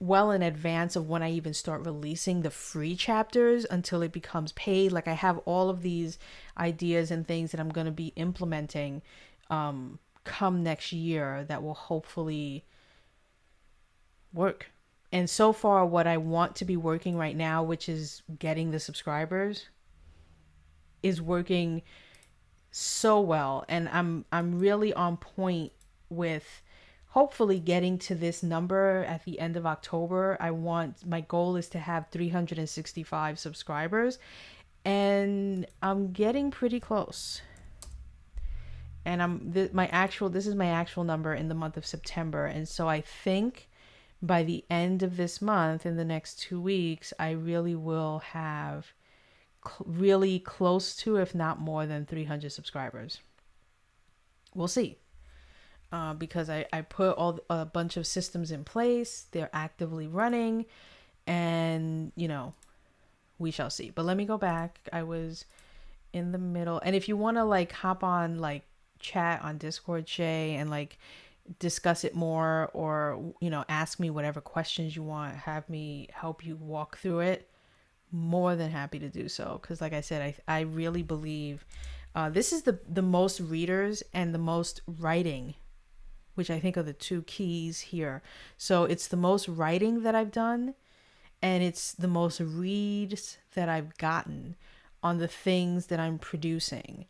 well in advance of when I even start releasing the free chapters until it becomes paid. Like I have all of these ideas and things that I'm going to be implementing come next year that will hopefully work. And so far what I want to be working right now, which is getting the subscribers, is working so well. And I'm really on point with hopefully getting to this number at the end of October. My goal is to have 365 subscribers, and I'm getting pretty close. And this is my actual number in the month of September. And so I think by the end of this month, in the next 2 weeks, I really will have really close to, if not more than 300 subscribers. We'll see. Because I put a bunch of systems in place. They're actively running, and we shall see. But let me go back. I was in the middle, and if you want to like hop on, like chat on Discord, Shay, and like discuss it more, or ask me whatever questions you want, have me help you walk through it, more than happy to do so. Because like I said, I really believe this is the most readers and the most writing, which I think are the two keys here. So it's the most writing that I've done, and it's the most reads that I've gotten on the things that I'm producing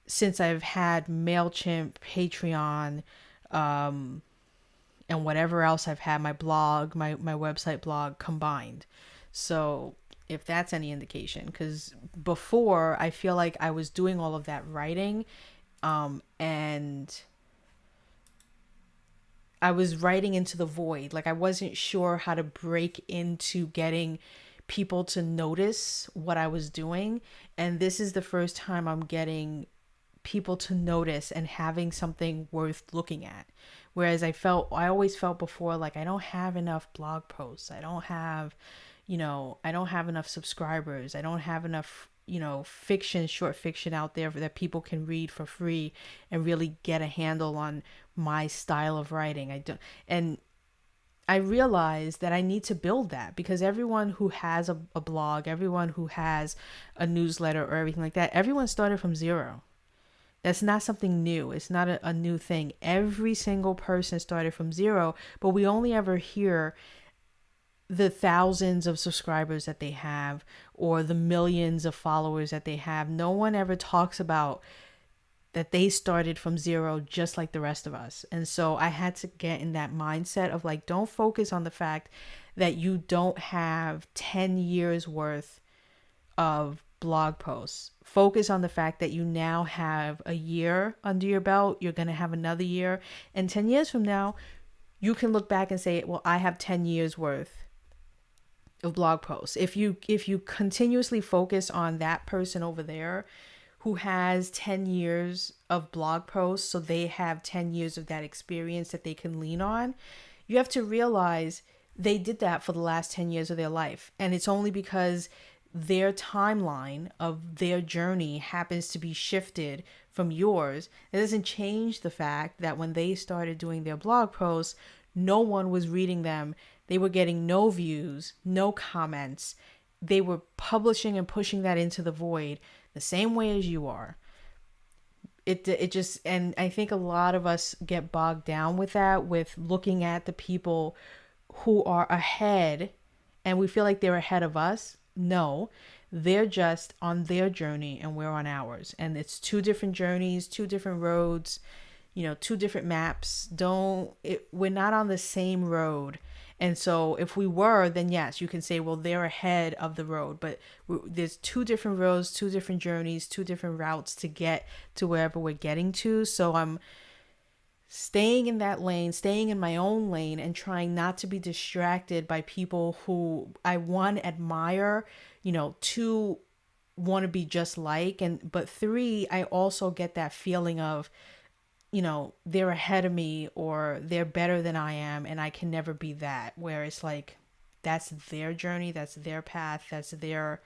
since I've had MailChimp, Patreon, and whatever else I've had, my blog, my website blog combined. So if that's any indication, because before I feel like I was doing all of that writing, and I was writing into the void. Like I wasn't sure how to break into getting people to notice what I was doing. And this is the first time I'm getting people to notice and having something worth looking at. Whereas I always felt before, like I don't have enough blog posts. I don't have enough subscribers. I don't have enough, short fiction out there that people can read for free and really get a handle on my style of writing. And I realized that I need to build that, because everyone who has a blog, everyone who has a newsletter or everything like that, everyone started from zero. That's not something new. It's not a new thing. Every single person started from zero, but we only ever hear the thousands of subscribers that they have or the millions of followers that they have. No one ever talks about that they started from zero just like the rest of us. And so I had to get in that mindset of like, don't focus on the fact that you don't have 10 years worth of blog posts. Focus on the fact that you now have a year under your belt. You're going to have another year. And 10 years from now, you can look back and say, well, I have 10 years worth of blog posts. If you continuously focus on that person over there who has 10 years of blog posts, so they have 10 years of that experience that they can lean on, you have to realize they did that for the last 10 years of their life. And it's only because their timeline of their journey happens to be shifted from yours, it doesn't change the fact that when they started doing their blog posts, no one was reading them. They were getting no views, no comments. They were publishing and pushing that into the void the same way as you are. It just, and I think a lot of us get bogged down with that, with looking at the people who are ahead and we feel like they're ahead of us. No, they're just on their journey and we're on ours. And it's two different journeys, two different roads, two different maps. We're not on the same road. And so if we were, then yes, you can say, well, they're ahead of the road. But there's two different roads, two different journeys, two different routes to get to wherever we're getting to. So I'm staying in that lane, staying in my own lane, and trying not to be distracted by people who I, one, admire, two, want to be just like, but three, I also get that feeling of, they're ahead of me or they're better than I am and I can never be that, where it's like, that's their journey, that's their path, that's their,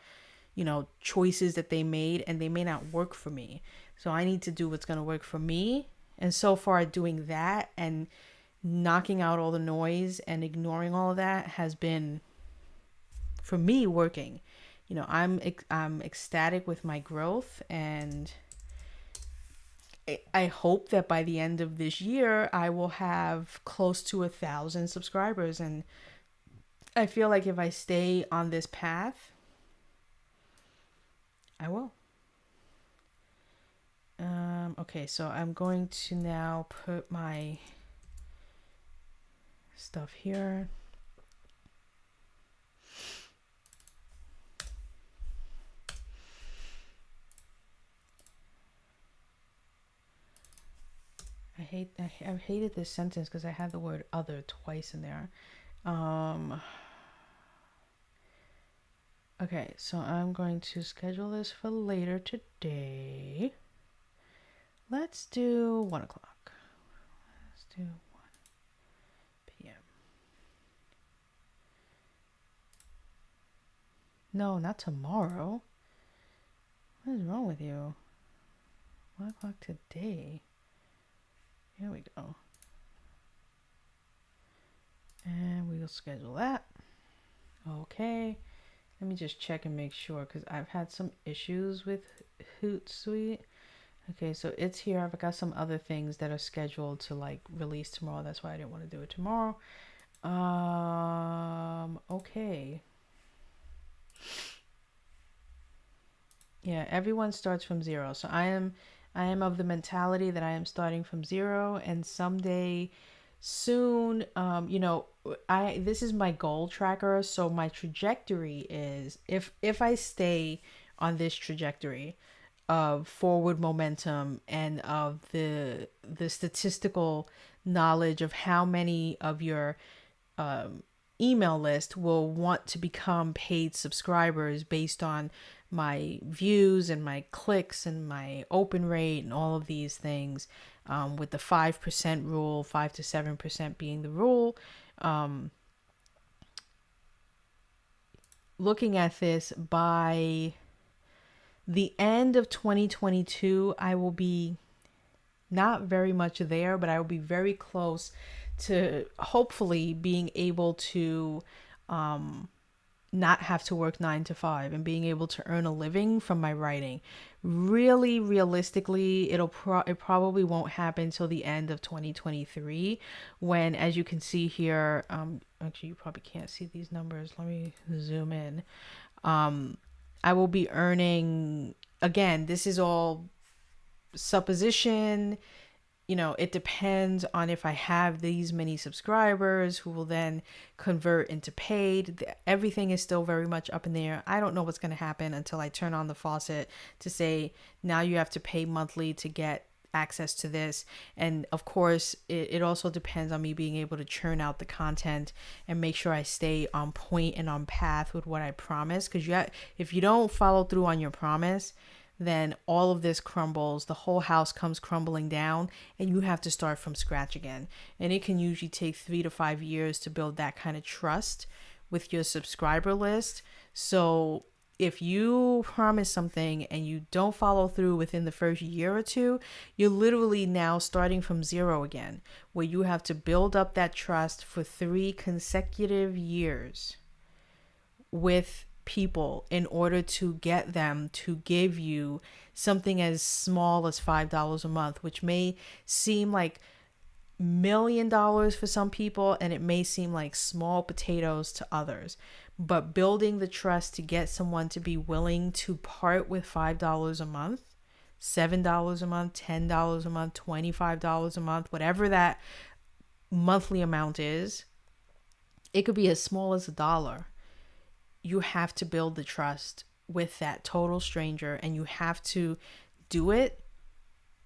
choices that they made, and they may not work for me. So I need to do what's going to work for me. And so far, doing that and knocking out all the noise and ignoring all of that has been, for me, working. I'm ecstatic with my growth, and I hope that by the end of this year, I will have close to 1,000 subscribers. And I feel like if I stay on this path, I will. Okay, so I'm going to now put my stuff here. I've hated this sentence because I had the word other twice in there. Okay, so I'm going to schedule this for later today. Let's do 1 o'clock. Let's do 1 p.m. No, not tomorrow. What is wrong with you? 1 o'clock today. Here we go. And we'll schedule that. Okay. Let me just check and make sure, because I've had some issues with Hootsuite. Okay, so it's here. I've got some other things that are scheduled to release tomorrow. That's why I didn't want to do it tomorrow. Okay. Yeah, everyone starts from zero. So I am of the mentality that I am starting from zero, and someday soon, this is my goal tracker. So my trajectory is, if I stay on this trajectory of forward momentum and of the statistical knowledge of how many of your email list will want to become paid subscribers based on my views and my clicks and my open rate and all of these things, with the 5% rule, 5 to 7% being the rule. Looking at this, by the end of 2022, I will be not very much there, but I will be very close to hopefully being able to not have to work 9 to 5 and being able to earn a living from my writing. Really, realistically, it probably won't happen till the end of 2023, when, as you can see here, actually you probably can't see these numbers. Let me zoom in. I will be earning, again, this is all supposition. It depends on if I have these many subscribers who will then convert into paid. Everything is still very much up in the air. I don't know what's going to happen until I turn on the faucet to say, now you have to pay monthly to get access to this. And of course, it also depends on me being able to churn out the content and make sure I stay on point and on path with what I promise. Because if you don't follow through on your promise, then all of this crumbles. The whole house comes crumbling down, and you have to start from scratch again. And it can usually take 3 to 5 years to build that kind of trust with your subscriber list. So if you promise something and you don't follow through within the first year or two, you're literally now starting from zero again, where you have to build up that trust for 3 consecutive years with people in order to get them to give you something as small as $5 a month, which may seem like $1,000,000 for some people, and it may seem like small potatoes to others. But building the trust to get someone to be willing to part with $5 a month, $7 a month, $10 a month, $25 a month, whatever that monthly amount is, it could be as small as $1. You have to build the trust with that total stranger, and you have to do it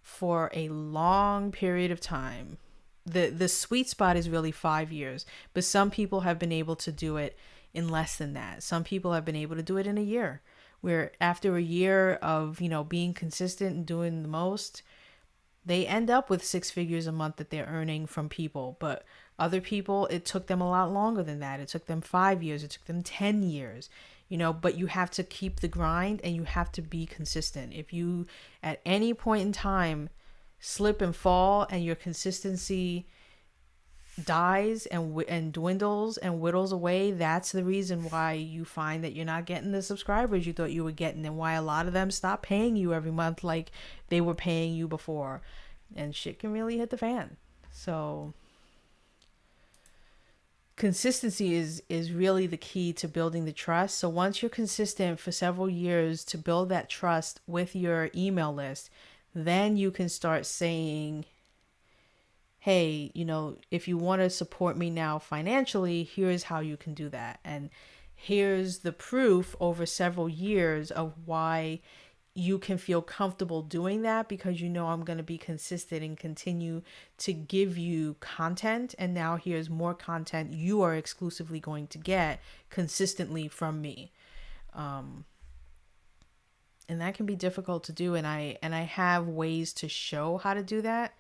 for a long period of time. The sweet spot is really 5 years, but some people have been able to do it in less than that. Some people have been able to do it in a year, where after a year of, being consistent and doing the most, they end up with 6 figures a month that they're earning from people. But other people, it took them a lot longer than that. It took them 5 years. It took them 10 years, but you have to keep the grind and you have to be consistent. If you, at any point in time, slip and fall and your consistency dies and dwindles and whittles away, that's the reason why you find that you're not getting the subscribers you thought you were getting, and why a lot of them stop paying you every month like they were paying you before, and shit can really hit the fan. So consistency is really the key to building the trust. So once you're consistent for several years to build that trust with your email list, then you can start saying, hey, if you want to support me now financially, here's how you can do that. And here's the proof over several years of why you can feel comfortable doing that, because I'm going to be consistent and continue to give you content. And now here's more content you are exclusively going to get consistently from me. And that can be difficult to do. And I have ways to show how to do that.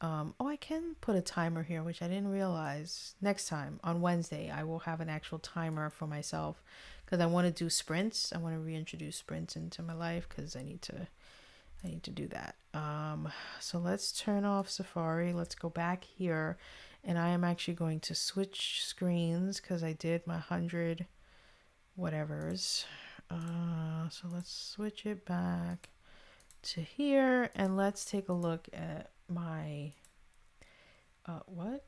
I can put a timer here, which I didn't realize. Next time on Wednesday, I will have an actual timer for myself, because I want to do sprints. I want to reintroduce sprints into my life, because I need to do that. So let's turn off Safari. Let's go back here, and I am actually going to switch screens because I did my 100 whatevers. So let's switch it back to here, and let's take a look at my what?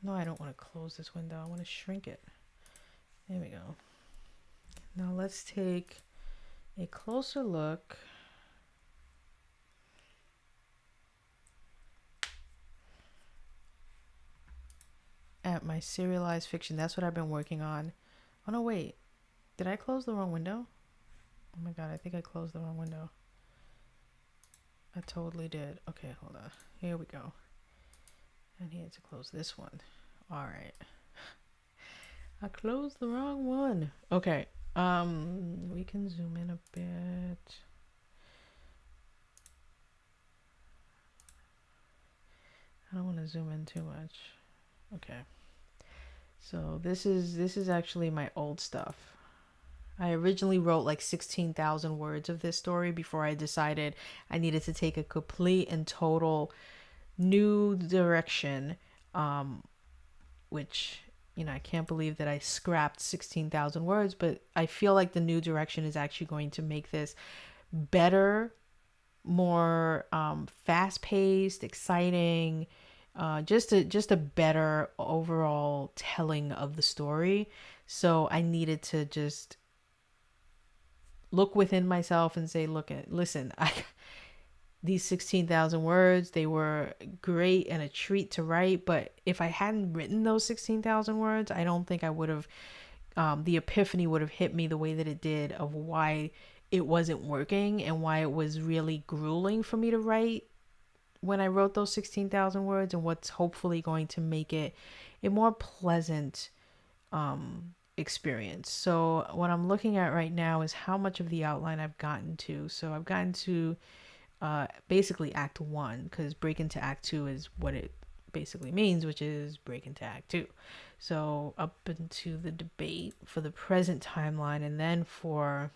No, I don't want to close this window. I want to shrink it. There we go. Now let's take a closer look at my serialized fiction. That's what I've been working on. Oh no, wait. Did I close the wrong window? Oh my god, I think I closed the wrong window. I totally did. Okay, hold on. Here we go. I need to close this one. All right. I closed the wrong one. Okay. We can zoom in a bit. I don't want to zoom in too much. Okay. So this is actually my old stuff. I originally wrote like 16,000 words of this story before I decided I needed to take a complete and total new direction, which, I can't believe that I scrapped 16,000 words, but I feel like the new direction is actually going to make this better, more fast-paced, exciting, just a better overall telling of the story. So I needed to just look within myself and say, listen, these 16,000 words, they were great and a treat to write. But if I hadn't written those 16,000 words, I don't think I would have, the epiphany would have hit me the way that it did of why it wasn't working and why it was really grueling for me to write when I wrote those 16,000 words, and what's hopefully going to make it a more pleasant experience. So what I'm looking at right now is how much of the outline I've gotten to. So I've gotten to basically Act 1, because break into Act 2 is what it basically means, which is break into Act 2. So up into the debate for the present timeline, and then for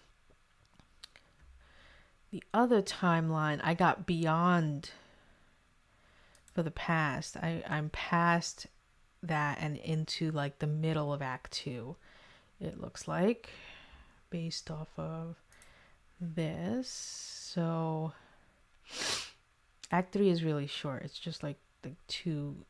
the other timeline, I got beyond for the past. I'm past that and into like the middle of Act 2, it looks like, based off of this. So Act 3 is really short. It's just like the two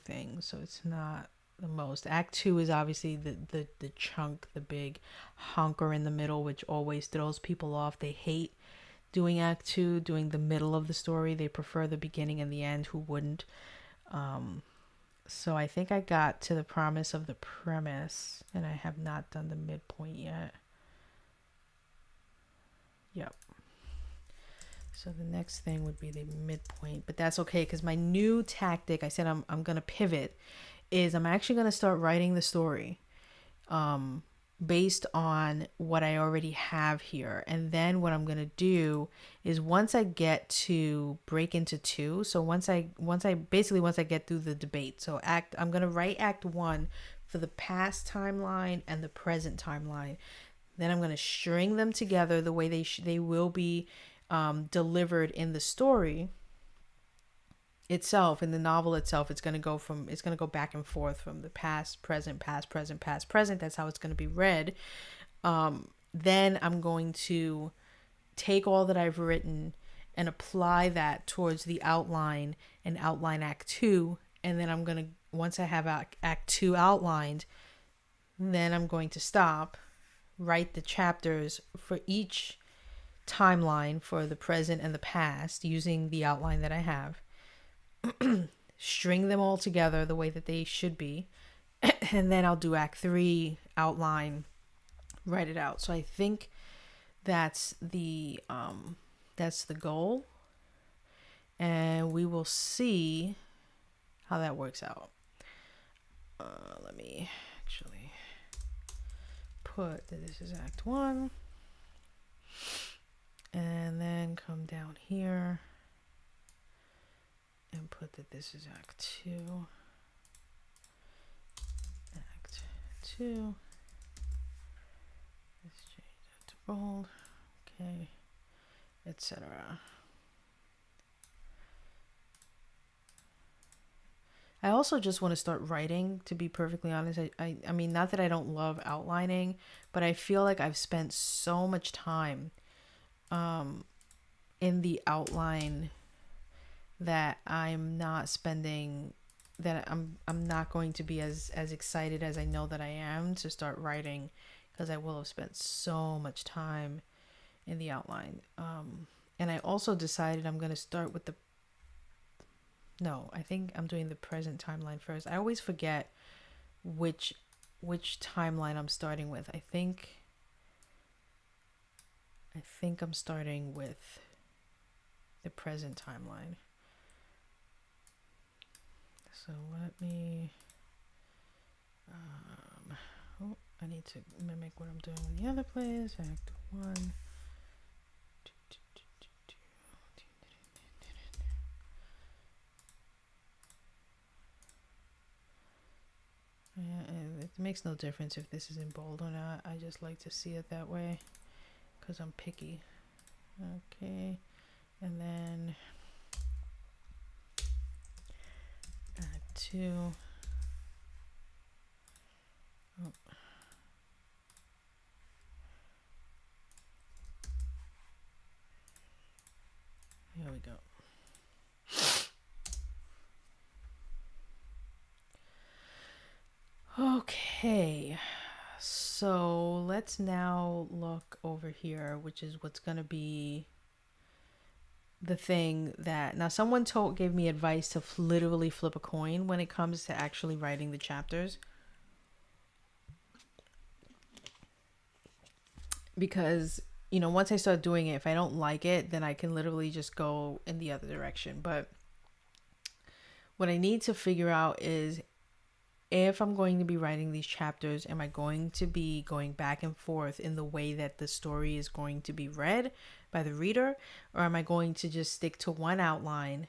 things, so it's not the most. Act 2 is obviously the chunk, the big honker in the middle, which always throws people off. They hate doing Act 2, doing the middle of the story. They prefer the beginning and the end. Who wouldn't? So I think I got to the promise of the premise, and I have not done the midpoint yet. Yep. So the next thing would be the midpoint, but that's okay, because my new tactic, I said I'm going to pivot, is I'm actually going to start writing the story based on what I already have here. And then what I'm going to do is once I get to break into 2, so once I get through the debate, so I'm going to write Act 1 for the past timeline and the present timeline. Then I'm going to string them together the way they will be delivered in the story itself, in the novel itself. It's going to go back and forth from the past, present, past, present, past, present. That's how it's going to be read. Then I'm going to take all that I've written and apply that towards the outline and outline Act 2. And then I'm going to, once I have Act 2 outlined, then I'm going to stop, write the chapters for each timeline for the present and the past using the outline that I have. String them all together the way that they should be, and then I'll do Act 3 outline, write it out. So I think that's the goal, and we will see how that works out. Let me actually put that this is Act 1, and then come down here and put that this is Act 2. Act 2. Let's change that to bold. Okay. Etc. I also just want to start writing, to be perfectly honest. I mean, not that I don't love outlining, but I feel like I've spent so much time in the outline that I'm not going to be as excited as I know that I am to start writing, because I will have spent so much time in the outline. And I also decided I'm going to start with I think I'm doing the present timeline first. I always forget which timeline I'm starting with. I think I'm starting with the present timeline. So let me, I need to mimic what I'm doing in the other place. Act 1. Yeah, it makes no difference if this is in bold or not. I just like to see it that way because I'm picky. Okay, and then Act 2. Oh. Here we go. Okay, so let's now look over here, which is what's going to be the thing that, now someone gave me advice to literally flip a coin when it comes to actually writing the chapters, because once I start doing it, if I don't like it, then I can literally just go in the other direction. But what I need to figure out is, if I'm going to be writing these chapters, am I going to be going back and forth in the way that the story is going to be read by the reader? Or am I going to just stick to one outline,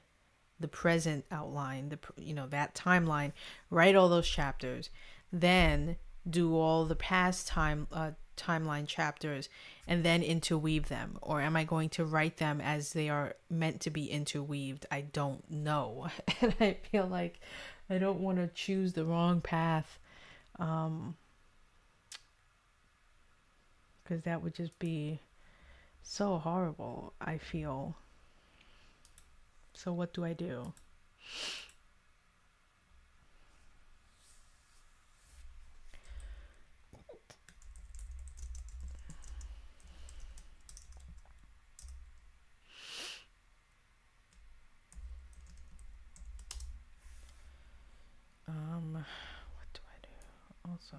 the present outline, that timeline, write all those chapters, then do all the past timeline chapters and then interweave them, or am I going to write them as they are meant to be interweaved? I don't know. And I feel like I don't want to choose the wrong path, because that would just be so horrible, I feel. So what do I do? What do I do? Also,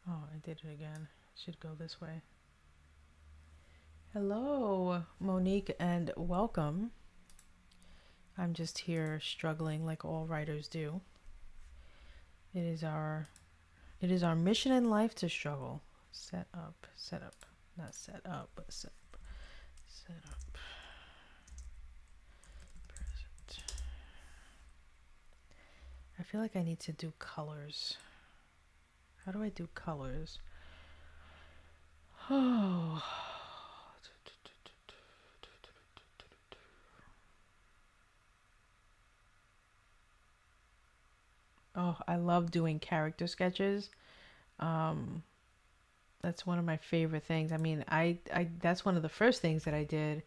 oh, I did it again. Should go this way. Hello, Monique, and welcome. I'm just here struggling like all writers do. It is our mission in life to struggle. Set up, not set up, but set up. Present. I feel like I need to do colors. How do I do colors? Oh. Oh, I love doing character sketches. That's one of my favorite things. I mean, I that's one of the first things that I did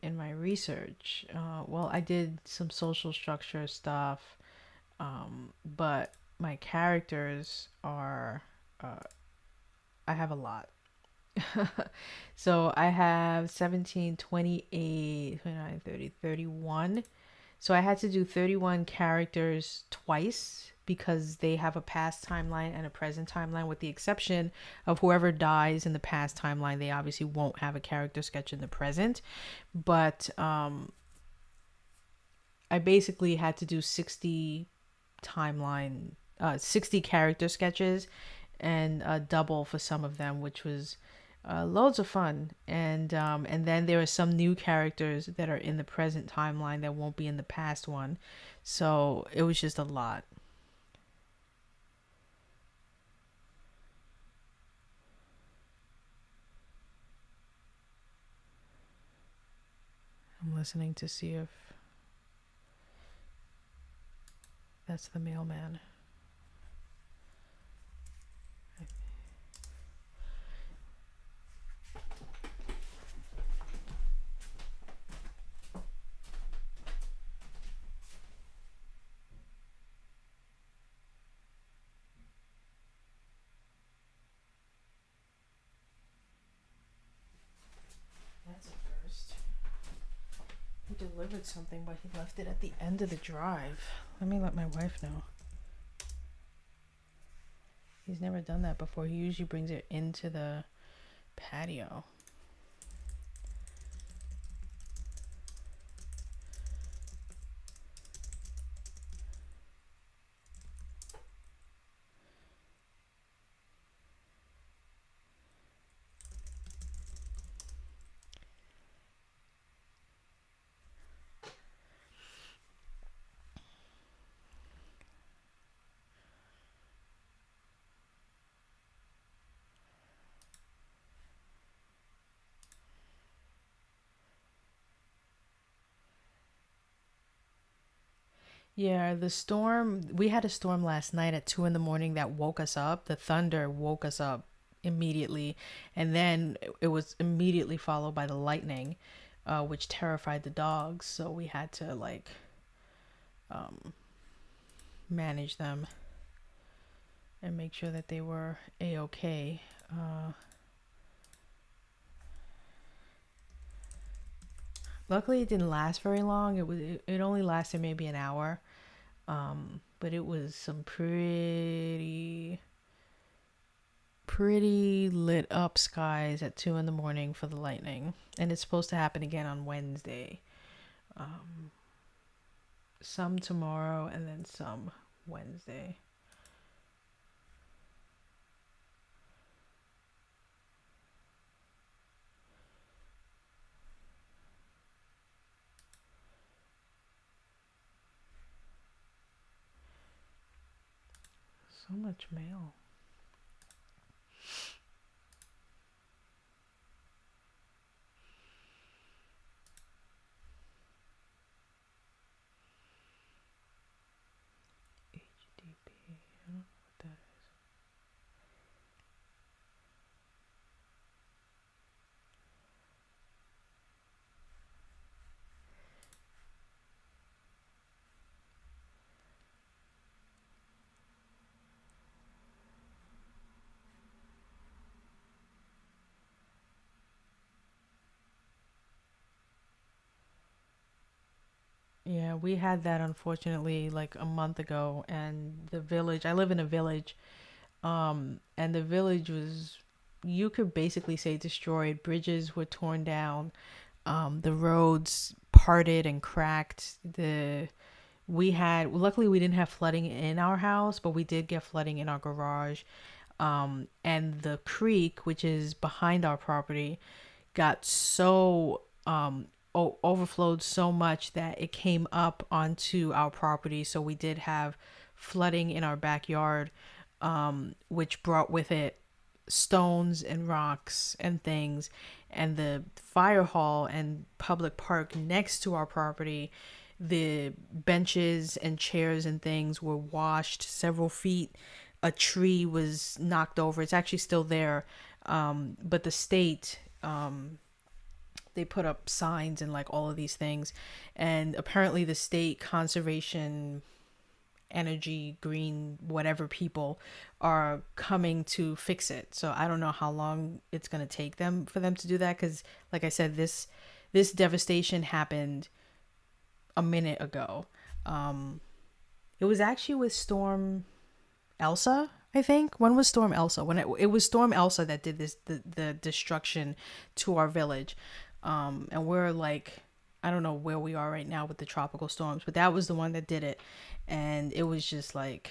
in my research. Well, I did some social structure stuff, but my characters are, I have a lot. So I have 17, 28, 29, 30, 31. So I had to do 31 characters twice because they have a past timeline and a present timeline, with the exception of whoever dies in the past timeline. They obviously won't have a character sketch in the present. But I basically had to do 60 character sketches, and a double for some of them, which was loads of fun. And then there are some new characters that are in the present timeline that won't be in the past one. So it was just a lot. I'm listening to see if that's the mailman. That's a first. He delivered something, but he left it at the end of the drive. Let me let my wife know. He's never done that before. He usually brings it into the patio. Yeah, the storm, we had a storm last night at 2 in the morning that woke us up. The thunder woke us up immediately. And then it was immediately followed by the lightning, which terrified the dogs. So we had to like manage them and make sure that they were a-okay. Luckily, it didn't last very long. It only lasted maybe an hour. But it was some pretty lit up skies at 2 in the morning for the lightning, and it's supposed to happen again on Wednesday. Some tomorrow and then some Wednesday. So much mail. HDP. I don't know what that is. Yeah, we had that unfortunately like a month ago, and the village, I live in a village, and the village was, you could basically say, destroyed. Bridges were torn down, the roads parted and cracked. The we had Luckily we didn't have flooding in our house, but we did get flooding in our garage. And the creek, which is behind our property, got so overflowed so much that it came up onto our property. So we did have flooding in our backyard, which brought with it stones and rocks and things. And the fire hall and public park next to our property, the benches and chairs and things were washed several feet. A tree was knocked over. It's actually still there. But the state, they put up signs and like all of these things. And apparently the state conservation, energy, green, whatever people are coming to fix it. So I don't know how long it's going to take them for them to do that. Cause like I said, this devastation happened a minute ago. It was actually with Storm Elsa, I think. When was Storm Elsa? When it was Storm Elsa that did the destruction to our village. And we're like, I don't know where we are right now with the tropical storms, but that was the one that did it. And it was just like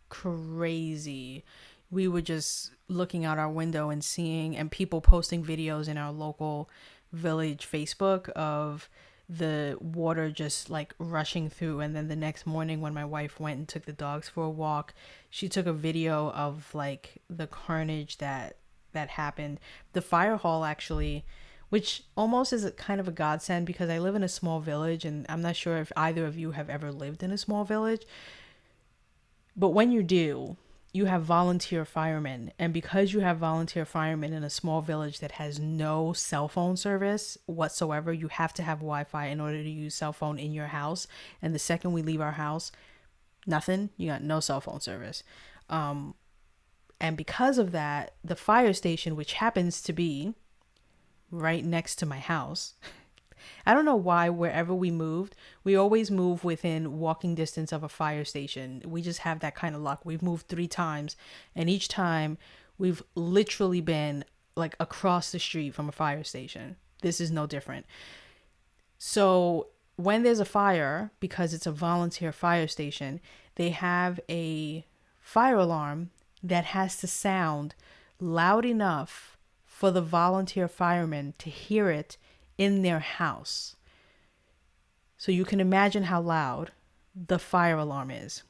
crazy. We were just looking out our window and seeing, and people posting videos in our local village Facebook of the water just like rushing through. And then the next morning when my wife went and took the dogs for a walk, she took a video of like the carnage that happened. The fire hall actually, which almost is a kind of a godsend, because I live in a small village, and I'm not sure if either of you have ever lived in a small village, but when you do, you have volunteer firemen. And because you have volunteer firemen in a small village that has no cell phone service whatsoever, you have to have Wi-Fi in order to use cell phone in your house. And the second we leave our house, nothing, you got no cell phone service. And because of that, the fire station, which happens to be right next to my house, I don't know why wherever we moved, we always move within walking distance of a fire station. We just have that kind of luck. We've moved 3 times, and each time we've literally been like across the street from a fire station. This is no different. So when there's a fire, because it's a volunteer fire station, they have a fire alarm that has to sound loud enough for the volunteer firemen to hear it in their house. So you can imagine how loud the fire alarm is.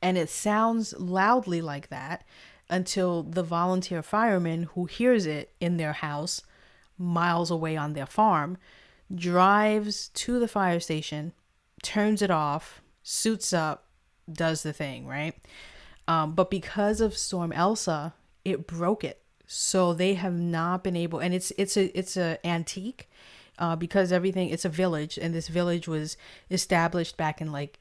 And it sounds loudly like that until the volunteer fireman who hears it in their house miles away on their farm drives to the fire station, turns it off, suits up, does the thing, right? But because of Storm Elsa, it broke it. So they have not been able, and it's a antique, because everything, it's a village, and this village was established back in like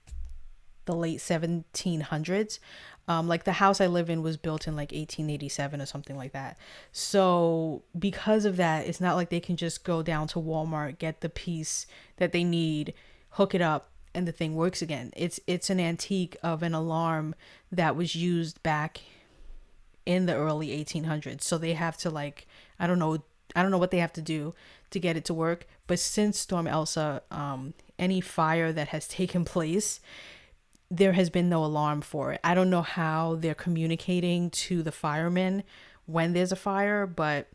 the late 1700s. Like the house I live in was built in like 1887 or something like that. So because of that, it's not like they can just go down to Walmart, get the piece that they need, hook it up, and the thing works again. It's an antique of an alarm that was used back in the early 1800s. So they have to like, I don't know what they have to do to get it to work. But since Storm Elsa, any fire that has taken place, there has been no alarm for it. I don't know how they're communicating to the firemen when there's a fire, but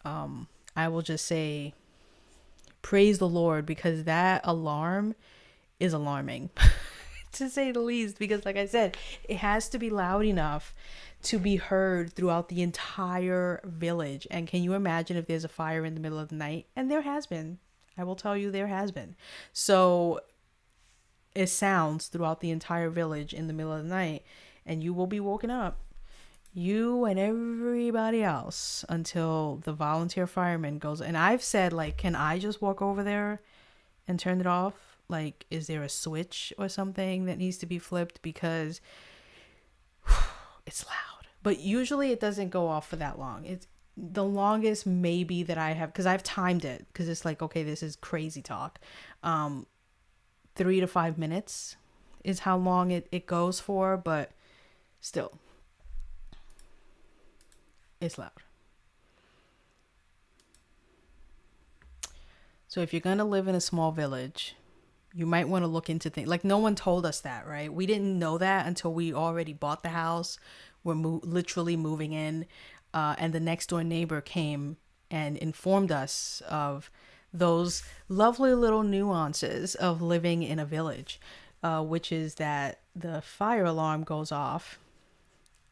I will just say praise the Lord, because that alarm is alarming to say the least, because like I said, it has to be loud enough to be heard throughout the entire village. And can you imagine if there's a fire in the middle of the night? And there has been. I will tell you, there has been. So it sounds throughout the entire village in the middle of the night, and you will be woken up, you and everybody else, until the volunteer fireman goes. And I've said, like, can I just walk over there and turn it off? Like, is there a switch or something that needs to be flipped? Because it's loud. But usually it doesn't go off for that long. It's the longest maybe that I have, because I've timed it, because it's like, okay, this is crazy talk. 3 to 5 minutes is how long it goes for, but still, it's loud. So if you're going to live in a small village, you might want to look into things. Like, no one told us that, right? We didn't know that until we already bought the house. We're literally moving in, and the next door neighbor came and informed us of those lovely little nuances of living in a village, which is that the fire alarm goes off,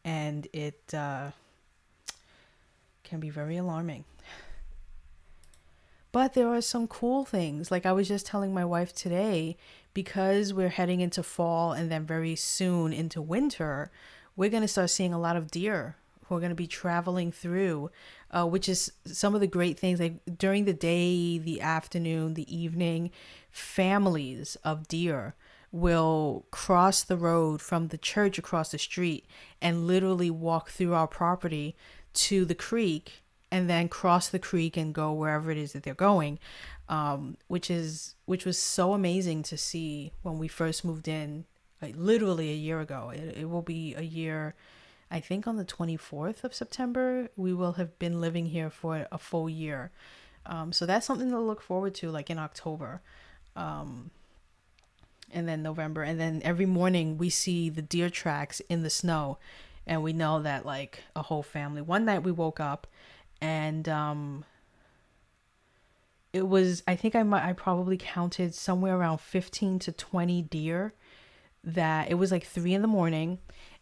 and it can be very alarming. But there are some cool things. Like I was just telling my wife today, because we're heading into fall and then very soon into winter, we're going to start seeing a lot of deer who are going to be traveling through, which is some of the great things. Like during the day, the afternoon, the evening, families of deer will cross the road from the church across the street and literally walk through our property to the creek, and then cross the creek and go wherever it is that they're going, which was so amazing to see when we first moved in, like literally a year ago. It will be a year, I think on the 24th of September, we will have been living here for a full year. So that's something to look forward to, like in October, and then November. And then every morning we see the deer tracks in the snow, and we know that like a whole family. One night we woke up, and it was, I think I probably counted somewhere around 15 to 20 deer. That it was like 3 a.m,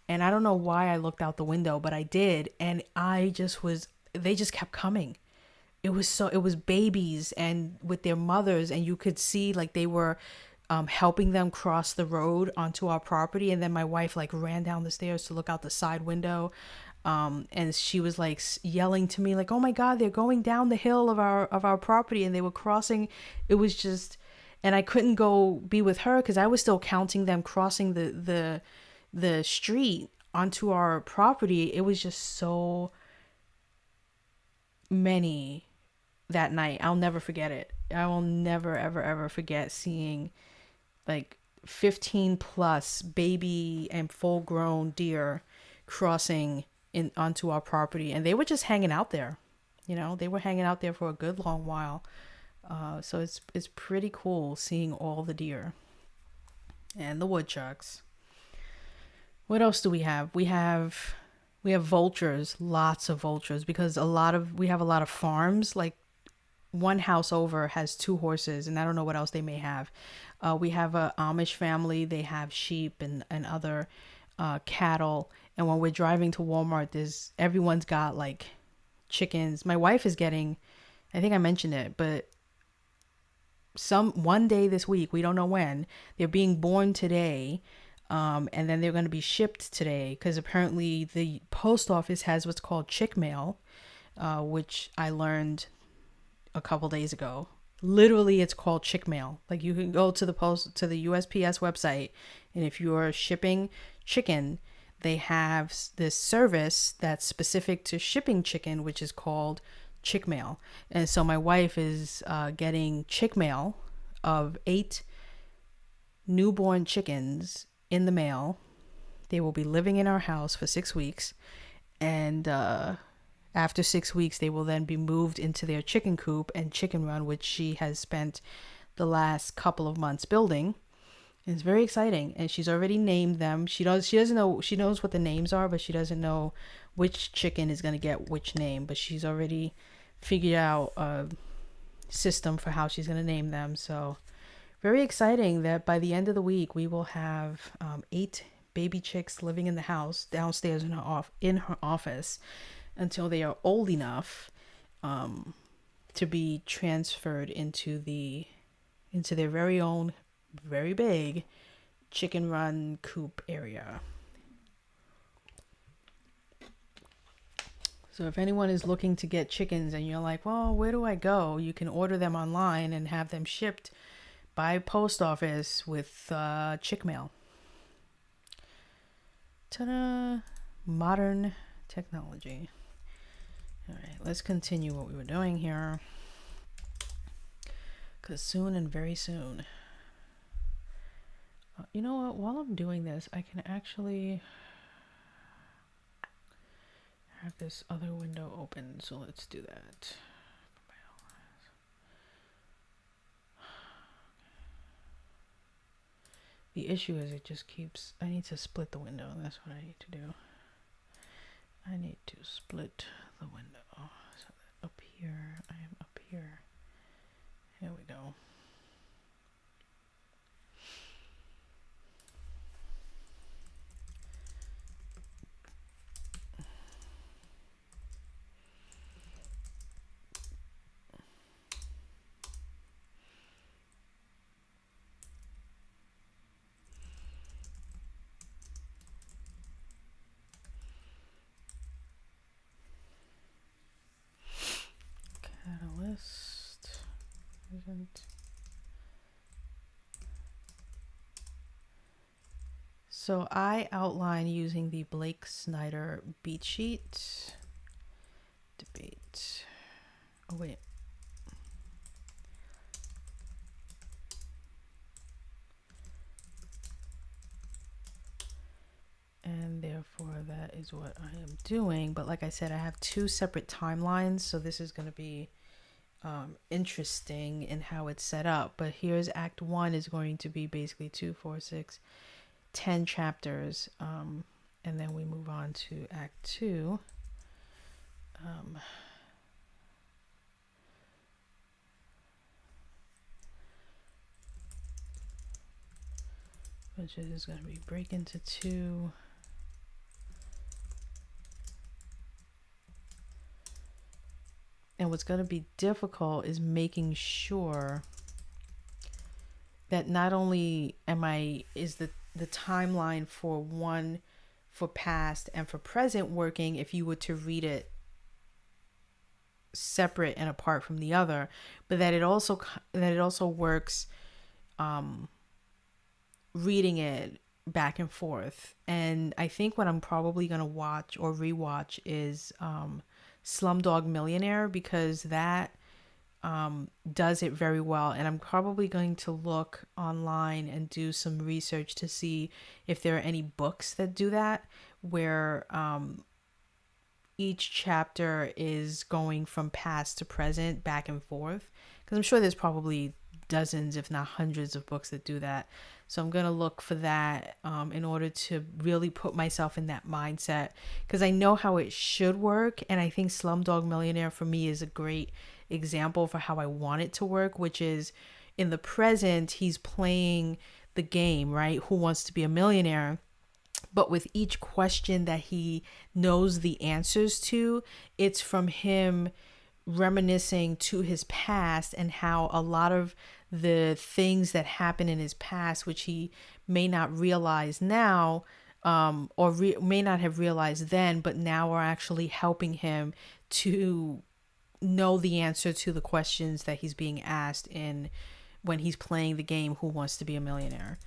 and I don't know why I looked out the window, but I did, and they just kept coming. It was babies and with their mothers, and you could see like they were helping them cross the road onto our property. And then my wife like ran down the stairs to look out the side window, and she was like yelling to me like, oh my God, they're going down the hill of our property, and they were crossing. It was just, and I couldn't go be with her because I was still counting them crossing the street onto our property. It was just so many that night. I'll never forget it. I will never, ever, ever forget seeing like 15 plus baby and full grown deer crossing onto our property. And they were just hanging out there. You know, they were hanging out there for a good long while. So it's pretty cool seeing all the deer and the woodchucks. What else do we have? We have vultures, lots of vultures, because we have a lot of farms. Like one house over has 2 horses, and I don't know what else they may have. We have a Amish family. They have sheep and other cattle. And when we're driving to Walmart, everyone's got like chickens. My wife is getting, I think I mentioned it, but one day this week. We don't know when. They're being born today. And then they're going to be shipped today because apparently the post office has what's called chick mail, which I learned a couple days ago. Literally, it's called chick mail. Like, you can go to the USPS website, and if you're shipping chicken, they have this service that's specific to shipping chicken, which is called chick mail. And so my wife is getting chick mail of 8 newborn chickens in the mail. They will be living in our house for 6 weeks, and after 6 weeks they will then be moved into their chicken coop and chicken run, which she has spent the last couple of months building. It's very exciting, and she's already named them. She doesn't know, she knows what the names are, but she doesn't know which chicken is going to get which name, but she's already figured out a system for how she's going to name them. So very exciting that by the end of the week, we will have 8 baby chicks living in the house downstairs in her office until they are old enough to be transferred into their very own, very big chicken run coop area. So if anyone is looking to get chickens and you're like, well, where do I go? You can order them online and have them shipped by post office with chick mail. Ta-da! Modern technology. All right, let's continue what we were doing here. Because soon and very soon. You know what? While I'm doing this, I can actually have this other window open. So let's do that. The issue is it just keeps, I need to split the window. That's what I need to do. I need to split the window. So that up here, I am up here. Here we go. Catalyst isn't. So I outline using the Blake Snyder beat sheet. Debate. Oh wait. And therefore that is what I am doing. But like I said, I have 2 separate timelines, so this is going to be interesting in how it's set up. But here's Act 1 is going to be basically 2, 4, 6, 10 chapters. And then we move on to Act 2. Which is going to be break into 2. And what's going to be difficult is making sure that not only is the timeline for past and for present working if you were to read it separate and apart from the other, but that it also works reading it back and forth. And I think what I'm probably going to watch or rewatch is Slumdog Millionaire, because that does it very well. And I'm probably going to look online and do some research to see if there are any books that do that, where each chapter is going from past to present, back and forth, because I'm sure there's probably dozens, if not hundreds, of books that do that. So I'm going to look for that in order to really put myself in that mindset, because I know how it should work. And I think Slumdog Millionaire for me is a great example for how I want it to work, which is in the present, he's playing the game, right? Who Wants to Be a Millionaire? But with each question that he knows the answers to, it's from him reminiscing to his past and how a lot of the things that happen in his past, which he may not realize now, may not have realized then, but now are actually helping him to know the answer to the questions that he's being asked in when he's playing the game Who Wants to Be a Millionaire.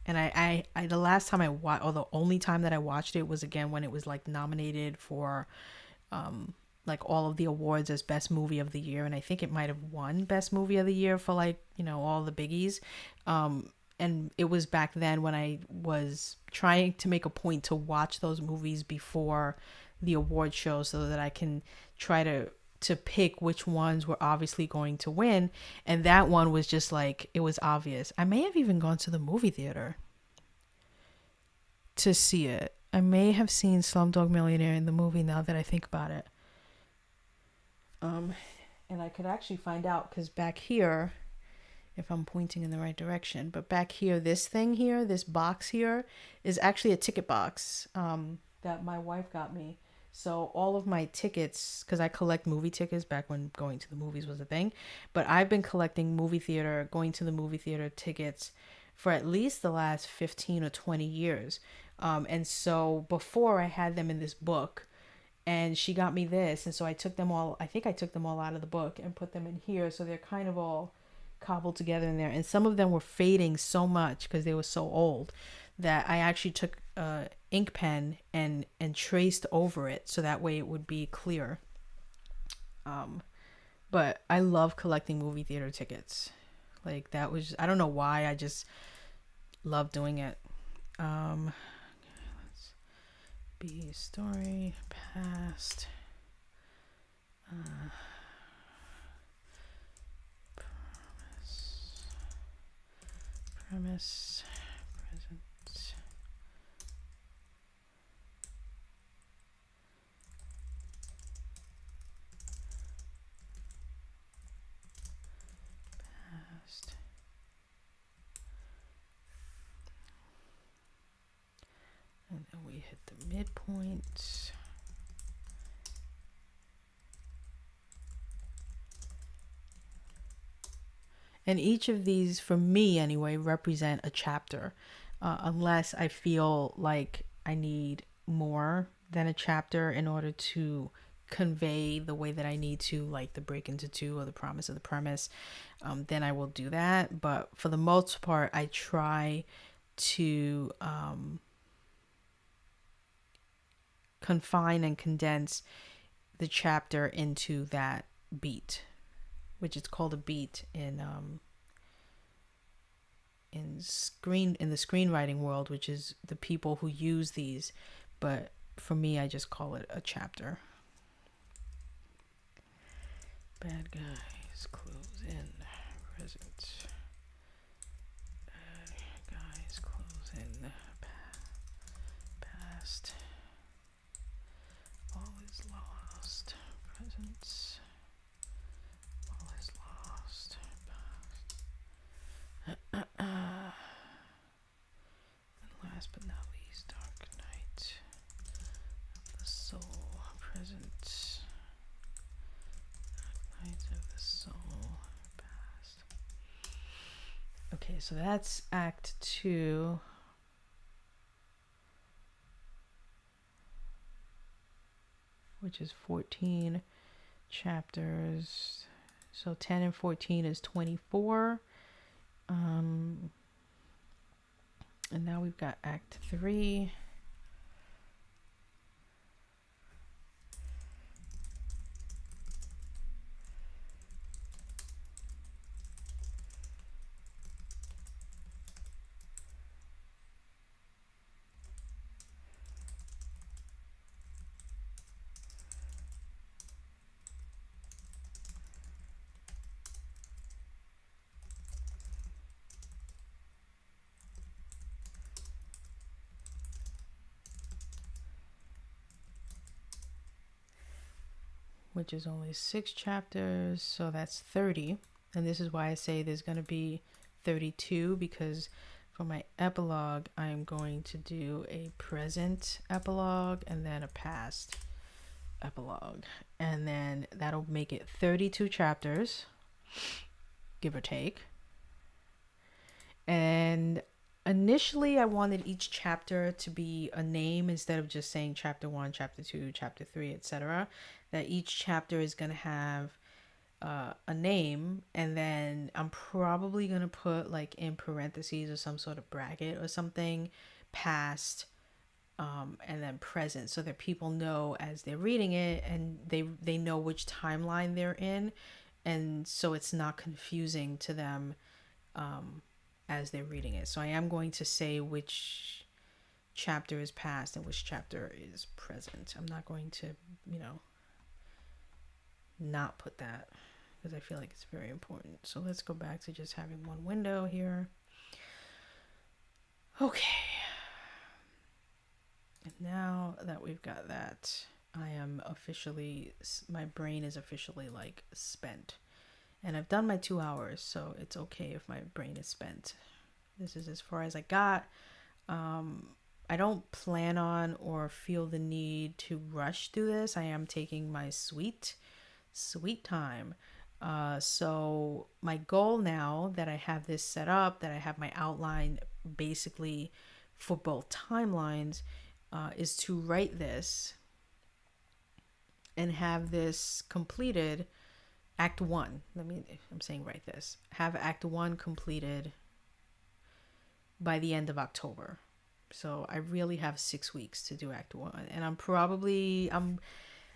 And I the last time I watched, or the only time that I watched it was again when it was like nominated for like all of the awards as best movie of the year, and I think it might have won best movie of the year for like, you know, all the biggies. And it was back then when I was trying to make a point to watch those movies before the award show so that I can try to pick which ones were obviously going to win. And that one was just like, it was obvious. I may have even gone to the movie theater to see it. I may have seen Slumdog Millionaire in the movie now that I think about it. And I could actually find out because back here, if I'm pointing in the right direction, but back here, this thing here, this box here is actually a ticket box that my wife got me. So all of my tickets, because I collect movie tickets back when going to the movies was a thing, but I've been collecting going to the movie theater tickets for at least the last 15 or 20 years. And so before I had them in this book, and she got me this. And so I took them all out of the book and put them in here. So they're kind of all cobbled together in there. And some of them were fading so much because they were so old that I actually took a ink pen and traced over it so that way it would be clear. But I love collecting movie theater tickets. Like that was, I don't know why, I just love doing it. Let's be story past. Premise, present. Past. And then we hit the midpoint. And each of these, for me anyway, represent a chapter. Unless I feel like I need more than a chapter in order to convey the way that I need to, like the break into two or the promise of the premise, then I will do that. But for the most part, I try to confine and condense the chapter into that beat, which is called a beat in the screenwriting world, which is the people who use these. But for me, I just call it a chapter. Bad guys close in present. Bad guys close in past. All is lost. Present. All is lost. And last but not least, dark night of the soul. Present. Dark night of the soul. Past. Okay, so that's Act 2. Which is 14 chapters. So 10 and 14 is 24. And now we've got Act 3. Which is only 6 chapters, so that's 30. And this is why I say there's going to be 32, because for my epilogue, I'm going to do a present epilogue and then a past epilogue. And then that'll make it 32 chapters, give or take. And initially I wanted each chapter to be a name instead of just saying chapter 1, chapter 2, chapter 3, etc. That each chapter is going to have a name, and then I'm probably going to put like in parentheses or some sort of bracket or something past and then present, so that people know as they're reading it and they know which timeline they're in, and so it's not confusing to them as they're reading it. So I am going to say which chapter is past and which chapter is present. I'm not going to, not put that, because I feel like it's very important. So let's go back to just having one window here. Okay. And now that we've got that, my brain is officially like spent. And I've done my 2 hours, so it's okay if my brain is spent. This is as far as I got. I don't plan on or feel the need to rush through this. I am taking my sweet time. So my goal now that I have this set up, that I have my outline basically for both timelines, is to write this and have this completed. Act 1, have Act 1 completed by the end of October. So I really have 6 weeks to do Act 1. And I'm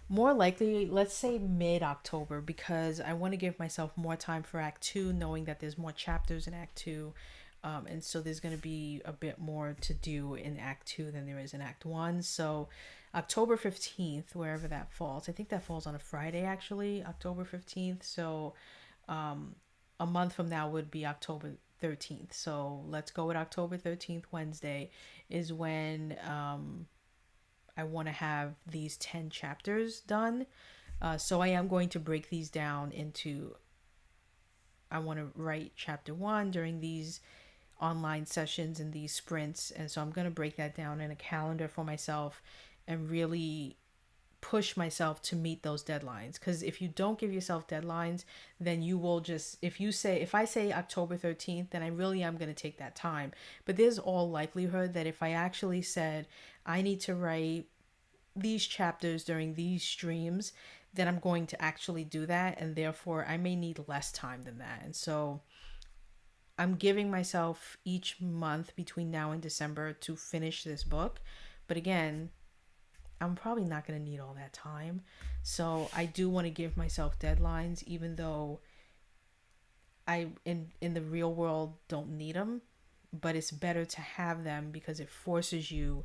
more likely, let's say mid-October, because I want to give myself more time for Act 2, knowing that there's more chapters in Act 2. And so there's going to be a bit more to do in Act 2 than there is in Act 1. So October 15th, wherever that falls. I think that falls on a Friday, actually, October 15th. So a month from now would be October 13th. So let's go with October 13th, Wednesday, is when I want to have these 10 chapters done. So I am going to break these down into, I want to write chapter 1 during these online sessions and these sprints. And so I'm going to break that down in a calendar for myself and really push myself to meet those deadlines. Because if you don't give yourself deadlines, then you will just, if I say October 13th, then I really am going to take that time. But there's all likelihood that if I actually said I need to write these chapters during these streams, then I'm going to actually do that. And therefore I may need less time than that. And so I'm giving myself each month between now and December to finish this book. But again, I'm probably not going to need all that time. So I do want to give myself deadlines, even though I, in the real world, don't need them. But it's better to have them because it forces you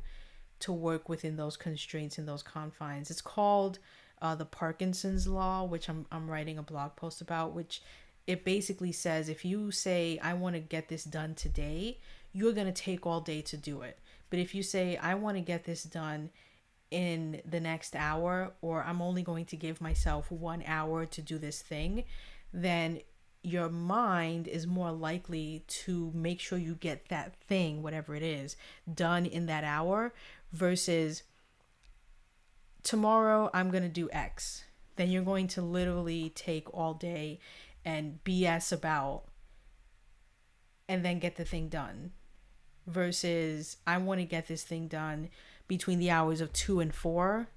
to work within those constraints and those confines. It's called the Parkinson's law, which I'm writing a blog post about, which it basically says if you say, I want to get this done today, you're going to take all day to do it. But if you say, I want to get this done in the next hour, or I'm only going to give myself 1 hour to do this thing, then your mind is more likely to make sure you get that thing, whatever it is, done in that hour, versus tomorrow I'm going to do X. Then you're going to literally take all day and BS about and then get the thing done, versus I want to get this thing done between the hours of 2 and 4.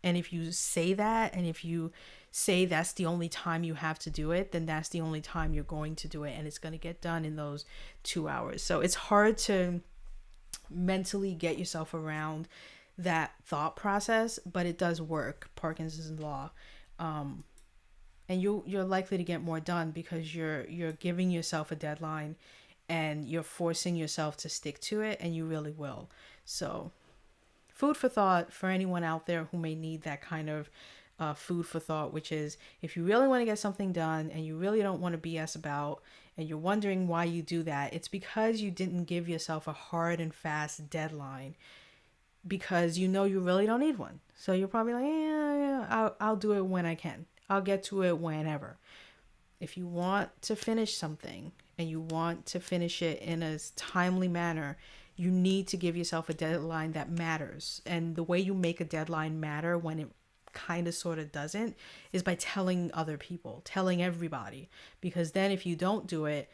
And if you say that, and if you say that's the only time you have to do it, then that's the only time you're going to do it, and it's going to get done in those 2 hours. So it's hard to mentally get yourself around that thought process, but it does work. Parkinson's law. And you're likely to get more done because you're giving yourself a deadline and you're forcing yourself to stick to it, and you really will. So food for thought for anyone out there who may need that kind of food for thought, which is, if you really want to get something done and you really don't want to BS about, and you're wondering why you do that, it's because you didn't give yourself a hard and fast deadline, because you know you really don't need one. So you're probably like, yeah, I'll do it when I can. I'll get to it whenever. If you want to finish something and you want to finish it in a timely manner, you need to give yourself a deadline that matters. And the way you make a deadline matter when it kind of sort of doesn't, is by telling other people, telling everybody. Because then if you don't do it,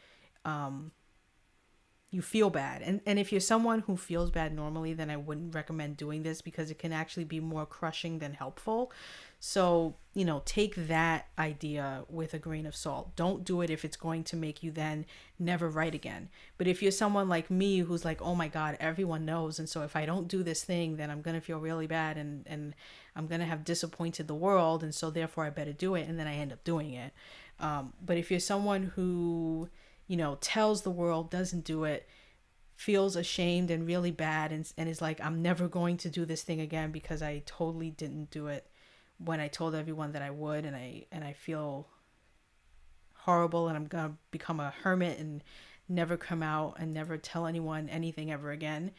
you feel bad. And if you're someone who feels bad normally, then I wouldn't recommend doing this, because it can actually be more crushing than helpful. So, you know, take that idea with a grain of salt. Don't do it if it's going to make you then never write again. But if you're someone like me who's like, oh my God, everyone knows, and so if I don't do this thing, then I'm going to feel really bad, and I'm going to have disappointed the world, and so therefore I better do it, and then I end up doing it. But if you're someone who, you know, tells the world, doesn't do it, feels ashamed and really bad, and is like, I'm never going to do this thing again because I totally didn't do it when I told everyone that I would, and I feel horrible, and I'm gonna become a hermit and never come out and never tell anyone anything ever again.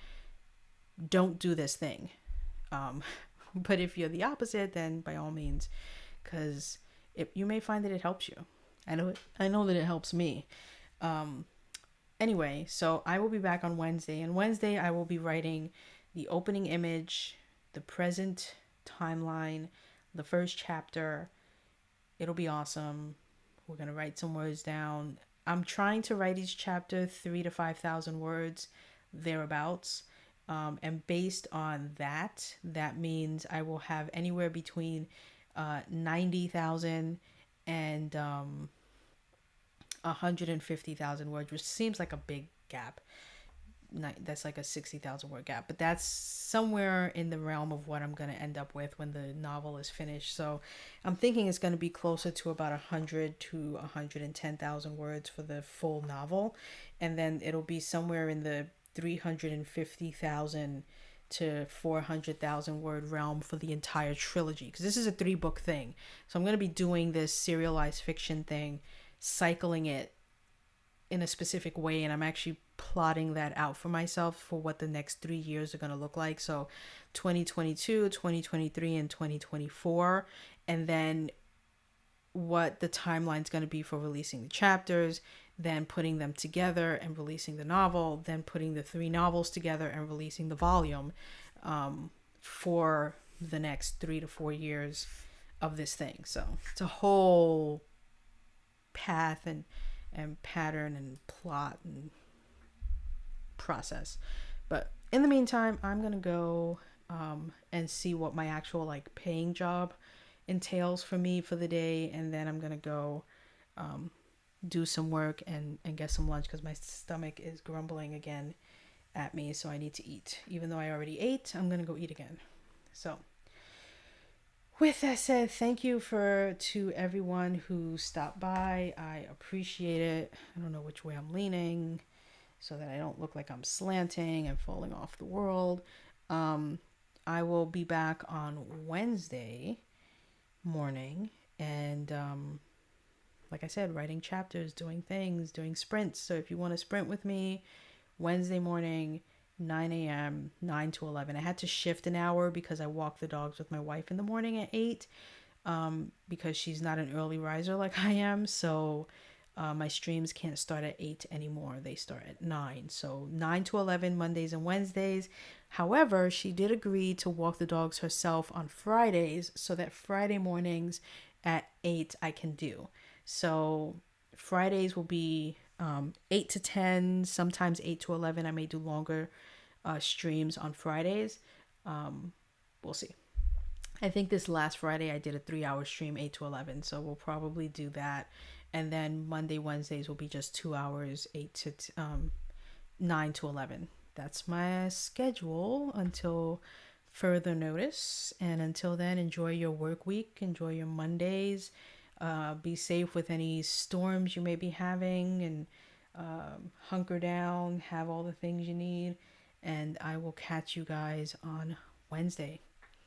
Don't do this thing. But if you're the opposite, then by all means, because you may find that it helps you. I know that it helps me. Anyway, so I will be back on Wednesday, and Wednesday I will be writing the opening image, the present timeline, the first chapter. It'll be awesome. We're going to write some words down. I'm trying to write each chapter 3,000 to 5,000 words, thereabouts. And based on that means I will have anywhere between 90,000 and 150,000 words, which seems like a big gap. That's like a 60,000 word gap, but that's somewhere in the realm of what I'm going to end up with when the novel is finished. So I'm thinking it's going to be closer to about 100 to 110,000 words for the full novel, and then it'll be somewhere in the 350,000 to 400,000 word realm for the entire trilogy, because this is a 3-book thing. So I'm going to be doing this serialized fiction thing, cycling it in a specific way, and I'm actually plotting that out for myself for what the next 3 years are going to look like. So 2022, 2023, and 2024, and then what the timeline's going to be for releasing the chapters, then putting them together and releasing the novel, then putting the 3 novels together and releasing the volume, for the next 3 to 4 years of this thing. So it's a whole path and pattern and plot and process. But in the meantime, I'm gonna go and see what my actual like paying job entails for me for the day, and then I'm gonna go do some work and get some lunch, because my stomach is grumbling again at me, so I need to eat. Even though I already ate, I'm gonna go eat again. So with that said, thank you to everyone who stopped by. I appreciate it. I don't know which way I'm leaning so that I don't look like I'm slanting and falling off the world. I will be back on Wednesday morning, and like I said, writing chapters, doing things, doing sprints. So if you want to sprint with me, Wednesday morning, 9 a.m., 9 to 11. I had to shift an hour because I walk the dogs with my wife in the morning at 8, because she's not an early riser like I am. So my streams can't start at 8 anymore. They start at 9. So 9 to 11, Mondays and Wednesdays. However, she did agree to walk the dogs herself on Fridays, so that Friday mornings at 8 I can do. So Fridays will be 8 to 10, sometimes 8 to 11. I may do longer streams on Fridays. We'll see. I think this last Friday I did a 3-hour stream, 8 to 11. So we'll probably do that. And then Monday, Wednesdays will be just 2 hours, 9 to 11. That's my schedule until further notice. And until then, enjoy your work week. Enjoy your Mondays. Be safe with any storms you may be having, and hunker down, have all the things you need, and I will catch you guys on Wednesday.